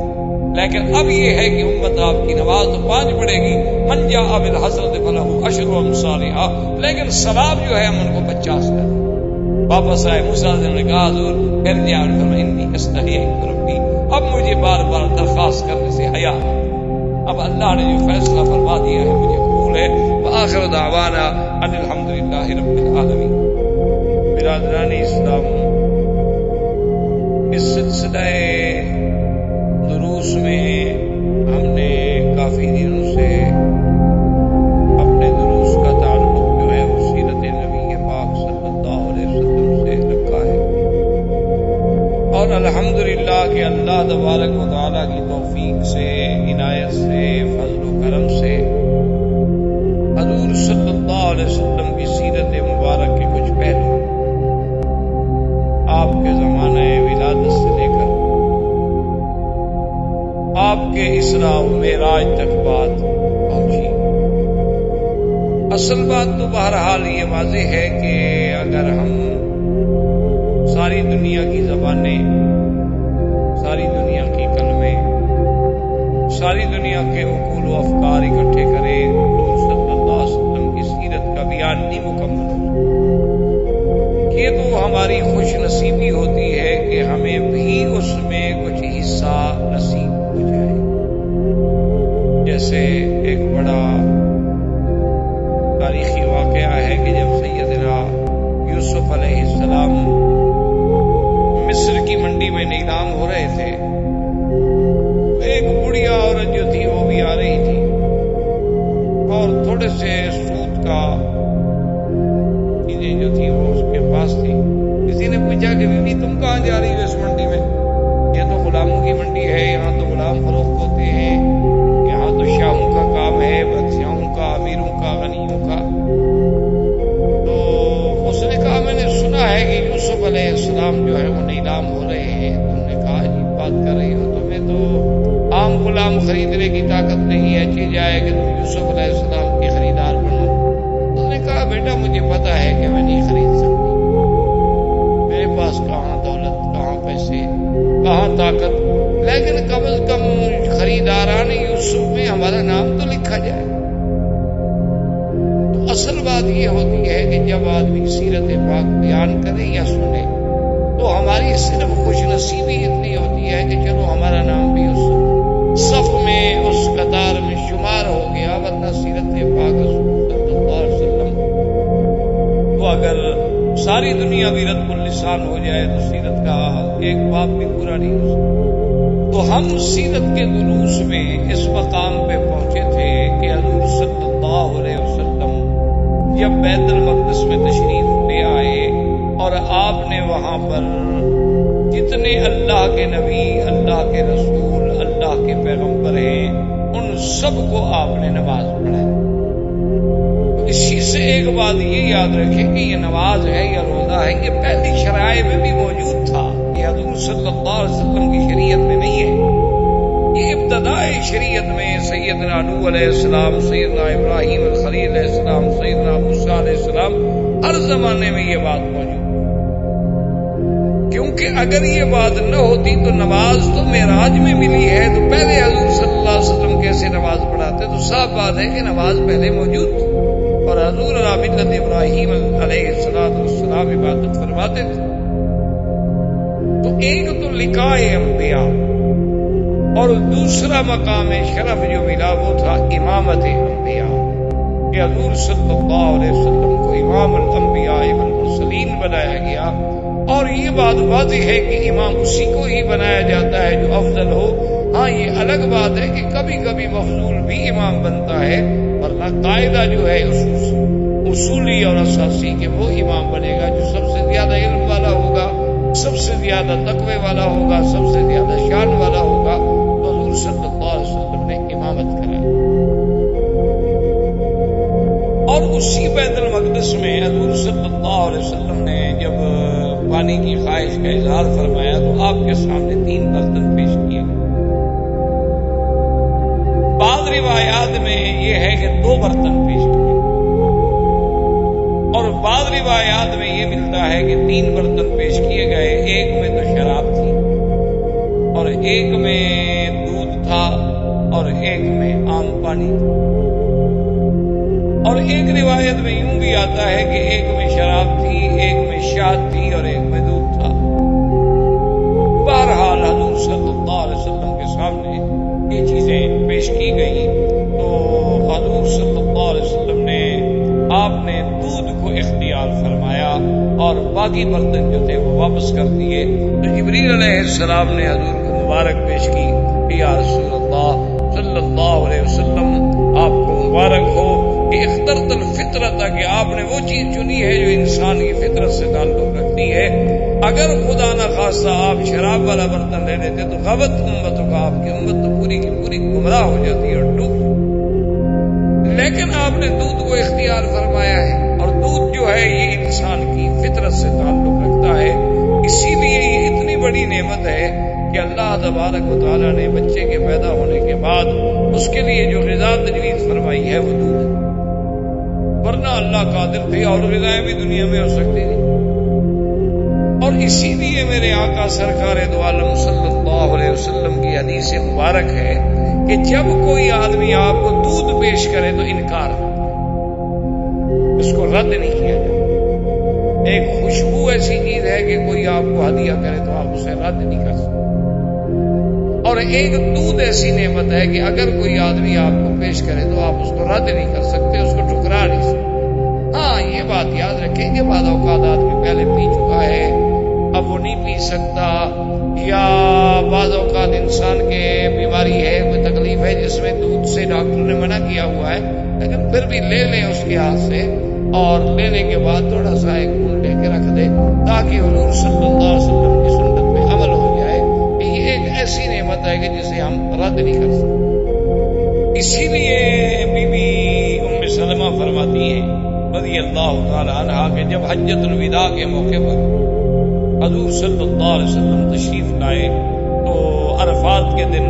لیکن اب یہ ہے کہ امت آپ کی نماز تو 5 پڑھے گی، من جاء بالحسنۃ فلہ 10 امثالھا، لیکن ثواب جو ہے ہم ان کو 50 کریں۔ واپس آئے موسیٰ نے کہا حضور ارجع انی استحییت ربی، اب مجھے بار بار درخواست کرنے سے حیا، اب اللہ نے جو فیصلہ فرما دیا ہے مجھے قبول ہے۔ وآخر دعوانا ان الحمدللہ رب العالمین۔ برادران اسلام، اس سلسلہ دروس میں ہم نے کافی دنوں سے اپنے دروس کا تعلق جو ہے وہ سیرت نبی پاک صلی اللہ علیہ وسلم سے رکھا ہے، اور الحمدللہ کہ اللہ تبارک و تعالیٰ کی توفیق سے، عنایت سے، فضل و کرم سے حضور صلی اللہ علیہ وسلم کی سیرت مبارک کے کچھ پہلو آپ کے زمانہ ولادت سے لے کر آپ کے اسراء و معراج تک بات پہنچی۔ اصل بات تو بہرحال یہ واضح ہے کہ اگر ہم ساری دنیا کی زبانیں، ساری دنیا کی کلمیں، ساری دنیا کے عقول و افکار اکٹھے کریں، حضور صلی اللہ علیہ وسلم کی سیرت کا بیان نہیں مکمل ہو۔ یہ تو ہماری خوش نصیبی ہوتی ہے کہ ہمیں بھی اس میں کچھ حصہ نصیب ہو جائے. جیسے ایک بڑا تاریخی واقعہ ہے کہ جب سیدنا یوسف علیہ السلام مصر کی منڈی میں نیلام ہو رہے تھے، ایک بڑھیا عورت جو تھی وہ بھی آ رہی تھی اور تھوڑے سے سود کا چیزیں جو تھی وہ اس کے پاس تھی. کسی نے پوچھا کہ بیوی تم کہاں جا رہی ہو اس منڈی میں؟ یہ تو غلاموں کی منڈی ہے، یہاں تو غلام فروخت ہوتے ہیں، یہاں تو شاہوں کا کام ہے، بادشاہوں کا، امیروں کا، غنیوں کا. تو اس نے کہا میں نے سنا ہے کہ یوسف علیہ السلام جو ہے وہ نیلام ہو رہے ہیں. تم نے کہا عجیب بات کر رہی ہو، تمہیں تو عام غلام خریدنے کی طاقت نہیں ہے، اچھی جائے کہ تم یوسف علیہ السلام کی خریدار بنو. اس نے کہا بیٹا مجھے پتا ہے کہ میں نہیں خرید سکتی، میرے پاس کہاں دولت، کہاں پیسے، کہاں طاقت، لیکن کم از کم خریداران یوسف میں ہمارا نام تو لکھا جائے. تو اصل بات یہ ہوتی ہے کہ جب آدمی سیرت پاک بیان کرے یا سنے تو ہماری صرف خوش نصیبی اتنی ہوتی ہے کہ چلو ہمارا نام بھی اس صف میں، اس قطار میں شمار ہو گیا. ورنہ سیرت پاک صلی اللہ علیہ وسلم تو اگر ساری دنیا بھی رد اللسان ہو جائے تو سیرت کا ایک باب بھی پورا نہیں ہو سکتا. تو ہم سیرت کے دروس میں اس مقام پہ پہنچے تھے کہ حضور صلی اللہ علیہ وسلم جب بیت المقدس میں تشریف لے آئے اور آپ نے وہاں پر جتنے اللہ کے نبی، اللہ کے رسول، اللہ کے پیغمبر ہیں ان سب کو آپ نے نماز پڑھائی. اسی سے ایک بات یہ یاد رکھیں کہ یہ نماز ہے یا روزہ ہے یہ پہلی شرائع میں بھی موجود تھا، یہ حضور صلی اللہ علیہ وسلم کی شریعت میں نہیں ہے. یہ ابتدائی شریعت میں سیدنا نوح علیہ السلام، سیدنا ابراہیم الخلیل علیہ السلام، سیدنا موسیٰ علیہ السلام، ہر زمانے میں یہ بات موجود. کیونکہ اگر یہ بات نہ ہوتی تو نماز تو معراج میں ملی ہے، تو پہلے حضور صلی اللہ علیہ وسلم کیسے نماز پڑھاتے؟ تو صاف بات ہے کہ نماز پہلے موجود تھی اور حضور ملت ابراہیم علیہ السلام عبادت فرماتے تھے. تو ایک تو لقاء انبیاء اور دوسرا مقام شرف جو ملا وہ تھا امامت انبیاء کہ حضور صلی اللہ علیہ وسلم کو امام الانبیاء والمرسلین بنایا گیا. اور یہ بات واضح ہے کہ امام اسی کو ہی بنایا جاتا ہے جو افضل ہو. ہاں یہ الگ بات ہے کہ کبھی کبھی مفضول بھی امام بنتا ہے، ورنہ قاعدہ جو ہے اصولی اور اساسی کہ وہ امام بنے گا جو سب سے زیادہ علم والا ہوگا، سب سے زیادہ تقوی والا ہوگا، سب سے زیادہ شان والا ہوگا. تو حضور صلی اللہ علیہ وسلم نے امامت کرائی. اور اسی بیت المقدس میں حضور صلی اللہ علیہ وسلم نے جب پانی کی خواہش کا اظہار فرمایا تو آپ کے سامنے 3 برتن پیش کیے گئے. بعض روایات میں یہ ہے کہ 2 برتن پیش کیے اور بعض روایات میں یہ ملتا ہے کہ 3 برتن پیش کیے گئے. ایک میں تو شراب تھی اور ایک میں دودھ تھا اور ایک میں عام پانی تھا. اور ایک روایت میں یوں بھی آتا ہے کہ ایک میں شراب تھی، ایک میں شہد تھی اور ایک میں دودھ تھا. بہرحال حضور صلی اللہ علیہ وسلم کے سامنے یہ چیزیں پیش کی گئی تو حضور صلی اللہ علیہ وسلم نے آپ نے دودھ کو اختیار فرمایا اور باقی برتن جو تھے وہ واپس کر دیے. تو جبریل علیہ السلام نے حضور کو مبارک پیش کی کہ یا رسول اللہ صلی اللہ علیہ وسلم آپ کو مبارک ہو کہ اخترت الفطرت کہ آپ نے وہ چیز چنی ہے جو انسان کی فطرت سے تعلق رکھتی ہے. اگر خدا نہ خواستہ آپ شراب والا برتن لے لیتے تو غبت امتوں کا آپ کی امت تو پوری کی پوری گمراہ ہو جاتی ہے اور ڈوب. لیکن آپ نے دودھ کو اختیار فرمایا ہے اور دودھ جو ہے یہ انسان کی فطرت سے تعلق رکھتا ہے. اسی لیے یہ اتنی بڑی نعمت ہے کہ اللہ تبارک و تعالیٰ نے بچے کے پیدا ہونے کے بعد اس کے لیے جو غذا تجویز فرمائی ہے وہ دودھ ہے. ورنہ اللہ قادر تھے اور غذائیں بھی دنیا میں ہو سکتی تھی. اور اسی لیے میرے آقا سرکار دو عالم صلی اللہ علیہ وسلم کی حدیث مبارک ہے کہ جب کوئی آدمی آپ کو دودھ پیش کرے تو انکار، اس کو رد نہیں کیا جائے. ایک خوشبو ایسی چیز ہے کہ کوئی آپ کو ہدیہ کرے تو آپ اسے رد نہیں کر سکتے، اور ایک دودھ ایسی نعمت ہے کہ اگر کوئی آدمی آپ کو پیش کرے تو آپ اس کو رد نہیں کر سکتے، اس کو ٹھکرا نہیں سکتے۔ ہاں یہ بات یاد رکھیں کہ بعض اوقات آدمی پہلے پی چکا ہے اب وہ نہیں پی سکتا، یا بعض اوقات انسان کے بیماری ہے، کوئی تکلیف ہے جس میں دودھ سے ڈاکٹر نے منع کیا ہوا ہے، لیکن پھر بھی لے لیں اس کے ہاتھ سے، اور لینے کے بعد تھوڑا سا ایک بوند لے کے رکھ دے تاکہ حضور صلی اللہ علیہ وسلم کی سنت میں عمل ہو جائے کہ یہ ایک ایسی نعمت ہے کہ جسے ہم رد نہیں کر سکتے۔ اسی لیے بی بی ام سلمہ فرماتی ہیں رضی اللہ تعالی عنہا کہ جب حجۃ الوداع کے موقع پر حضور صلی اللہ علیہ وسلم تشریف لائے تو عرفات کے دن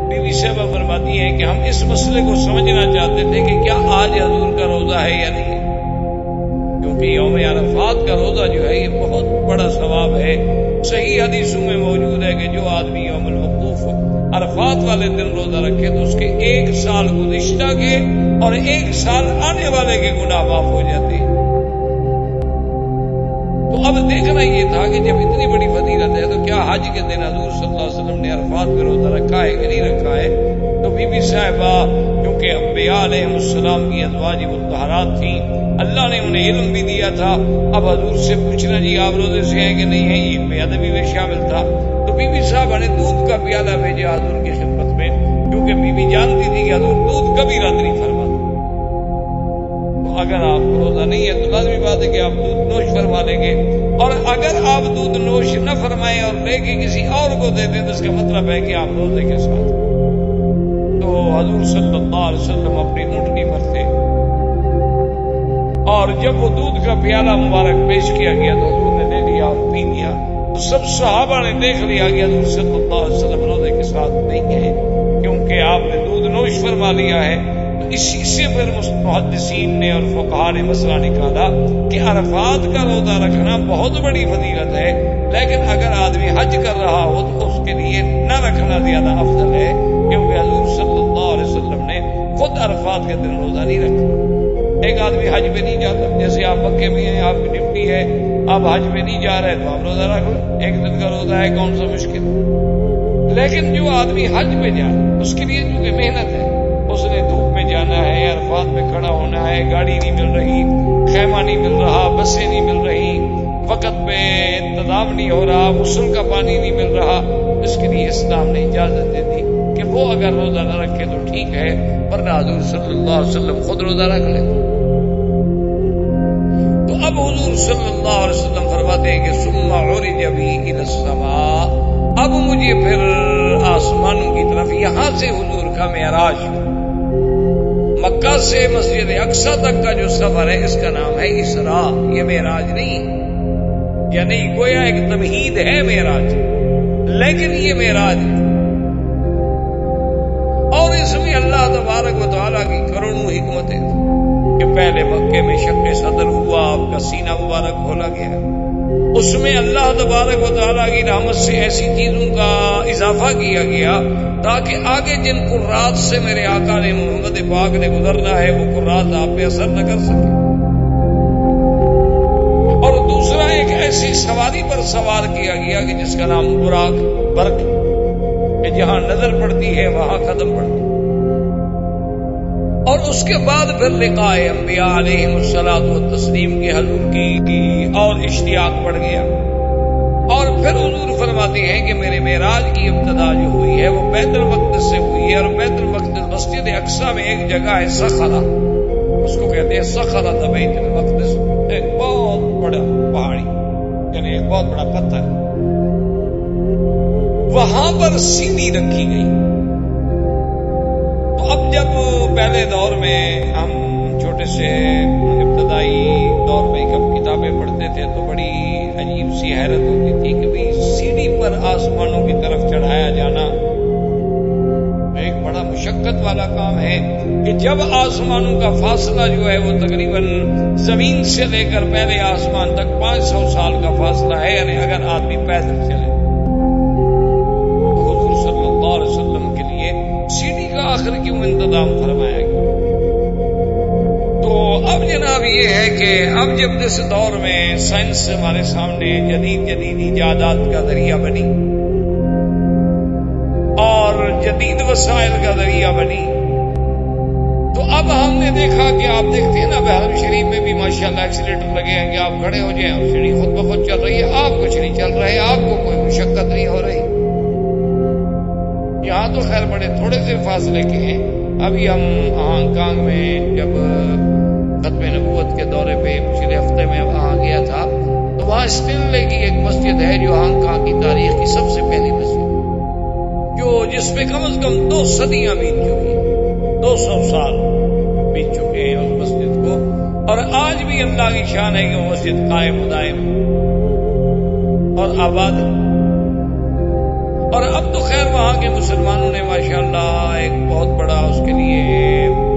بی بی صاحبہ فرماتی ہیں کہ ہم اس مسئلے کو سمجھنا چاہتے تھے کہ کیا آج حضور کا روزہ ہے یا نہیں ہے، کیونکہ یوم عرفات کا روزہ جو ہے یہ بہت بڑا ثواب ہے۔ صحیح حدیثوں میں موجود ہے کہ جو آدمی یوم الوقوف عرفات والے دن روزہ رکھے تو اس کے 1 سال گزشتہ کے اور 1 سال آنے والے کے گناہ معاف ہو جاتے ہیں۔ تو اب دیکھنا یہ تھا کہ جب اتنی بڑی فضیلت ہے تو کیا حج کے دن حضور صلی اللہ علیہ وسلم نے عرفات پہ روزہ رکھا ہے کہ نہیں رکھا ہے؟ تو بی بی صاحبہ کیونکہ انبیاء علیہ السلام کی ازواج مطہرات تھیں، اللہ نے انہیں علم بھی دیا تھا، اب حضور سے پوچھنا جی آپ روزے سے ہیں کہ نہیں ہیں یہ بے ادبی میں شامل تھا۔ تو بی بی صاحبہ نے دودھ کا پیالہ بھیجا حضور کی خدمت میں، کیونکہ بی بی جانتی تھی کہ حضور دودھ کبھی رد نہیں فرماتے۔ تو اگر آپ کو روزہ نہیں ہے تو لازمی بات ہے کہ آپ دودھ نوش فرما لیں گے، اور اگر آپ دودھ نوش نہ فرمائیں اور لے کے کسی اور کو دے دیں تو اس کا مطلب ہے کہ آپ روزے کے ساتھ۔ تو حضور صلی اللہ علیہ وسلم اپنی اونٹنی پر تھے، اور جب وہ دودھ کا پیالہ مبارک پیش کیا گیا تو حضور نے لے لیا اور پی لیا، تو سب صحابہ نے دیکھ لیا کہ حضور صلی اللہ علیہ وسلم روزے کے ساتھ نہیں ہے، کیونکہ آپ نے دودھ نوش فرما لیا ہے۔ تو اسی سے پھر محدثین نے اور فقہاء نے مسئلہ نکالا کہ عرفات کا روزہ رکھنا بہت بڑی فضیلت ہے، لیکن اگر آدمی حج کر رہا ہو تو اس کے لیے نہ رکھنا زیادہ افضل ہے، کیونکہ حضور صلی اللہ علیہ وسلم نے خود عرفات کے دن روزہ نہیں رکھا۔ ایک آدمی حج پہ نہیں جاتا، جیسے آپ مکے میں ہیں، آپ کی ڈیوٹی ہے، آپ حج پہ نہیں جا رہے تو آپ روزہ رکھ لو، 1 دن کا روزہ ہے، کون سا مشکل۔ لیکن جو آدمی حج پہ جا اس کے لیے چونکہ محنت ہے، اس نے دھوپ میں جانا ہے، عرفات میں کھڑا ہونا ہے، گاڑی نہیں مل رہی، خیمہ نہیں مل رہا، بسیں نہیں مل رہی، وقت پہ انتظام نہیں ہو رہا، غسل کا پانی نہیں مل رہا، اس کے لیے اسلام نے اجازت دے دی کہ وہ اگر روزہ نہ رکھے تو ٹھیک ہے، ورنہ حضور صلی اللہ علیہ وسلم خود روزہ رکھ لے۔ تو اب حضور صلی اللہ علیہ وسلم فرماتے ہیں کہ ثم عرج بی الی السماء، اب مجھے پھر آسمانوں کی طرف، یہاں سے حضور کا معراج، مکہ سے مسجد اقصی تک کا جو سفر ہے اس کا نام ہے اسراء، یہ معراج نہیں، یعنی گویا ایک تمہید ہے معراج، لیکن یہ معراج ہے، اور اس میں اللہ تبارک و تعالیٰ کی کروڑوں حکمتیں کہ پہلے مکے میں شق صدر ہوا، آپ کا سینہ مبارک کھولا گیا، اس میں اللہ تبارک و تعالیٰ کی رحمت سے ایسی چیزوں کا اضافہ کیا گیا تاکہ آگے جن قرات سے میرے آقا نے محمد پاک نے گزرنا ہے وہ قرات آپ پہ اثر نہ کر سکے، اور دوسرا ایک ایسی سواری پر سوار کیا گیا کہ جس کا نام براق، برق، کہ جہاں نظر پڑتی ہے وہاں قدم پڑتی ہے، اور اس کے بعد پھر لقاء انبیاء علیہ الصلوۃ والتسلیم کے حضور کی اور اشتیاق بڑھ گیا، اور پھر حضور فرماتے ہیں کہ میرے معراج کی ابتدا جو ہوئی ہے وہ بیت المقدس سے ہوئی ہے، اور بیت المقدس مسجد اقصی میں ایک جگہ ہے صخرہ، اس کو کہتے ہیں صخرۃ بیت المقدس، ایک بہت بڑا پہاڑی، یعنی ایک بہت بڑا پتھر، وہاں پر سیڑھی رکھی گئی۔ تو اب جب پہلے دور میں ہم چھوٹے سے ابتدائی دور میں کب کتابیں پڑھتے تھے تو بڑی عجیب سی حیرت ہوتی تھی کہ بھئی سیڑھی پر آسمانوں کی طرف چڑھایا جانا ایک بڑا مشقت والا کام ہے، کہ جب آسمانوں کا فاصلہ جو ہے وہ تقریباً زمین سے لے کر پہلے آسمان تک 500 سال کا فاصلہ ہے، یعنی اگر آدمی پیدل چلے تو حضور صلی اللہ علیہ وسلم کے لیے سیڑھی کا آخر کیوں انتظام فرمایا گیا؟ تو اب جناب یہ ہے کہ اب جب اس دور میں سائنس ہمارے سامنے جدید ایجادات کا ذریعہ بنی اور جدید وسائل کا ذریعہ بنی، تو اب ہم نے دیکھا کہ آپ دیکھتے ہیں نا حرم شریف میں بھی ماشاءاللہ ایکسیلیٹر لگے ہیں کہ آپ کھڑے ہو جائیں اور سیڑھی خود بخود چل رہی ہے، آپ کچھ نہیں چل رہے، آپ کو کوئی مشقت نہیں ہو رہی۔ یہاں تو خیر بڑے تھوڑے سے فاصلے کے ہیں۔ ابھی ہم ہانگ کانگ میں جب ختم نبوت کے دورے پہ پچھلے ہفتے میں وہاں گیا تھا تو وہاں اسٹنلے کی ایک مسجد ہے جو ہانگ کانگ کی تاریخ کی سب سے پہلی مسجد، جس پہ کم از کم 2 صدیاں بیت چکی ہیں، 200 سال بیت چکے ہیں اس مسجد کو، اور آج بھی اللہ کی شان ہے کہ وہ مسجد قائم دائم اور آباد ہے۔ اور اب تو خیر وہاں کے مسلمانوں نے ماشاءاللہ ایک بہت بڑا اس کے لیے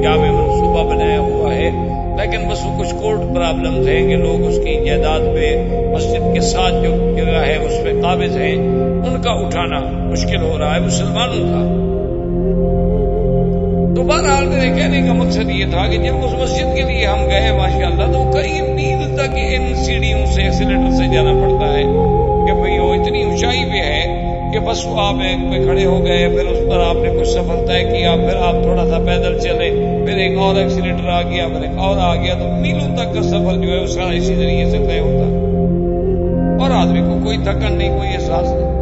جامع منصوبہ بنایا ہوا ہے، لیکن بس وہ کچھ کورٹ پرابلمز ہیں کہ لوگ اس کی جائیداد پہ مسجد کے ساتھ جو جگہ ہے اس پہ قابض ہیں، ان کا اٹھانا مشکل ہو رہا ہے مسلمانوں کا۔ تو بہرحال میرے کہنے کا مقصد یہ تھا کہ جب اس مسجد کے لیے ہم گئے ماشاءاللہ تو کئی میل تک ان سیڑھیوں سے ایکسیلیٹر سے جانا پڑتا ہے کہ بھئی وہ اتنی اونچائی پہ ہے کہ بس وہ آپ ایک پہ کھڑے ہو گئے، پھر اس پر آپ نے کچھ سفر طے کیا، پھر آپ تھوڑا سا پیدل چلے، پھر ایک اور ایکسیلیٹر آ گیا، پھر ایک اور آ گیا، تو میلوں تک کا سفر جو ہے وہ سارا اسی ذریعے سے طے ہوتا ہے اور آدمی کو کوئی تھکن نہیں، کوئی احساس نہیں۔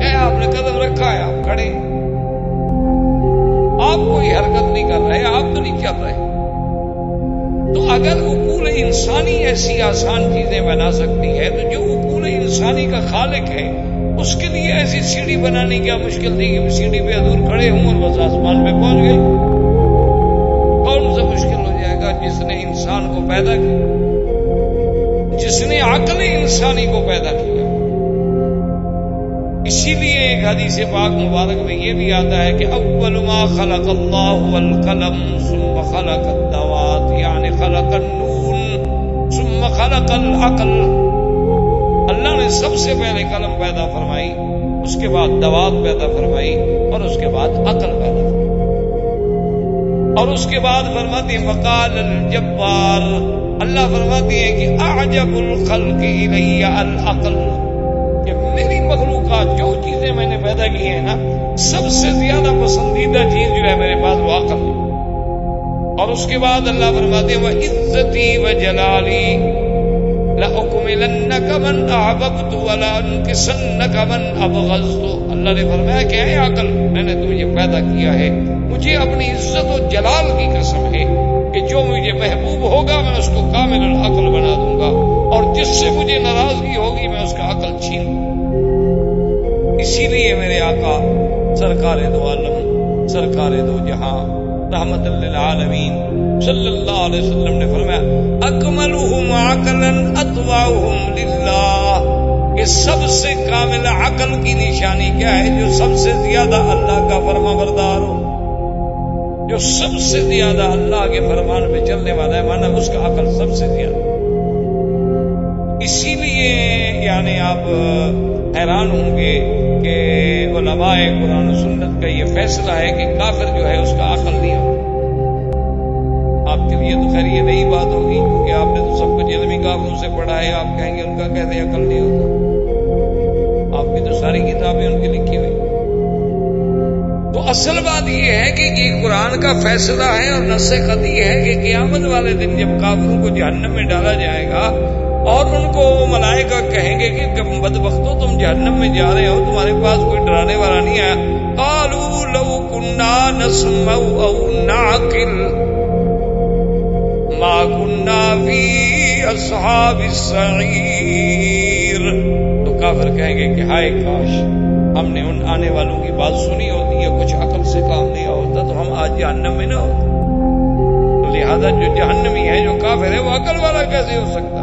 کہ آپ نے قدم رکھا ہے، آپ کھڑے، آپ کوئی حرکت نہیں کر رہے، آپ تو نہیں چل رہے۔ تو اگر عقول انسانی ایسی آسان چیزیں بنا سکتی ہے تو جو عقول انسانی کا خالق ہے اس کے لیے ایسی سیڑھی بنانے کیا مشکل تھی کہ سیڑھی پہ حضور کھڑے ہوں اور بس آسمان پہ پہنچ گئے؟ کون سا مشکل ہو جائے گا؟ جس نے انسان کو پیدا کیا، جس نے عقل انسانی کو پیدا کیا۔ اسی لیے ایک حدیث پاک مبارک میں یہ بھی آتا ہے کہ اول ما خلق اللہ القلم ثم خلق الدوات، یعنی خلق النون ثم خلق العقل۔ اللہ نے سب سے پہلے قلم پیدا فرمائی، اس کے بعد دوات پیدا فرمائی، اور اس کے بعد عقل پیدا فرمائی، اور اس کے بعد فرماتے ہیں وقال الجبار، اللہ فرماتے ہیں کہ اعجب الخلق الی العقل، کہ میری مخلوقات جو چیزیں میں نے پیدا کی ہیں نا، سب سے زیادہ پسندیدہ چیز جو ہے میرے پاس وہ عقل ہے۔ اور اس کے بعد اللہ فرماتے ہیں وعزتی وجلالی لَأُكْمِلَنَّكَ مَنْ أَحْبَبْتُ وَلَأُنْكِسَنَّكَ مَنْ أَبْغَضْتُ۔ اللہ نے فرمایا کہ اے عقل، میں نے تجھے پیدا کیا ہے، مجھے اپنی عزت و جلال کی قسم ہے کہ جو مجھے محبوب ہوگا میں اس کو کامل العقل بنا دوں گا، اور جس سے مجھے ناراضگی ہوگی میں اس کا عقل چھین دوں۔ اسی لیے میرے آقا سرکار دو عالم، سرکار دو جہاں، رحمت للعالمین صلی اللہ علیہ وسلم نے فرمایا اکملہم عقلا اتبعہم للہ، کہ سب سے کامل عقل کی نشانی کیا ہے؟ جو سب سے زیادہ اللہ کا فرما بردار ہو، جو سب سے زیادہ اللہ کے فرمان پہ چلنے والا ہے، مانا اس کا عقل سب سے زیادہ۔ اسی لیے یعنی آپ حیران ہوں گے کہ علماء قرآن و سنت کا یہ فیصلہ ہے کہ کافر جو ہے اس کا عقل نہیں ہوتا۔ آپ کے لیے تو خیر یہ نئی بات ہوگی کیونکہ آپ نے تو سب کچھ علمی کافروں سے پڑھا ہے، آپ کہیں گے ان کا کہتے عقل نہیں ہوتا، آپ کی تو ساری کتابیں ان کی لکھی ہوئی۔ تو اصل بات یہ ہے کہ یہ قرآن کا فیصلہ ہے اور نص قطعی ہے کہ قیامت والے دن جب کافروں کو جہنم میں ڈالا جائے گا اور ان کو ملائکہ کہیں گے کہ بدبختو تم جہنم میں جا رہے ہو، تمہارے پاس کوئی ڈرانے والا نہیں آیا، قالوا لو كنا نسمع او نعقل ما كنا في اصحاب السعیر۔ تو کافر کہیں گے کہ ہائے کاش ہم نے ان آنے والوں کی بات سنی ہوتی ہے، کچھ عقل سے کام لیا ہوتا تو ہم آج جہنم میں نہ ہوتے۔ تو لہذا جو جہنمی ہے، جو کافر ہے، وہ عقل والا کیسے ہو سکتا؟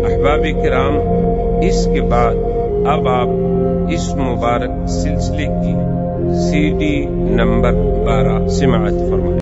احباب کرام، اس کے بعد اب آپ اس مبارک سلسلے کی CD نمبر 12 سماعت فرمائیں۔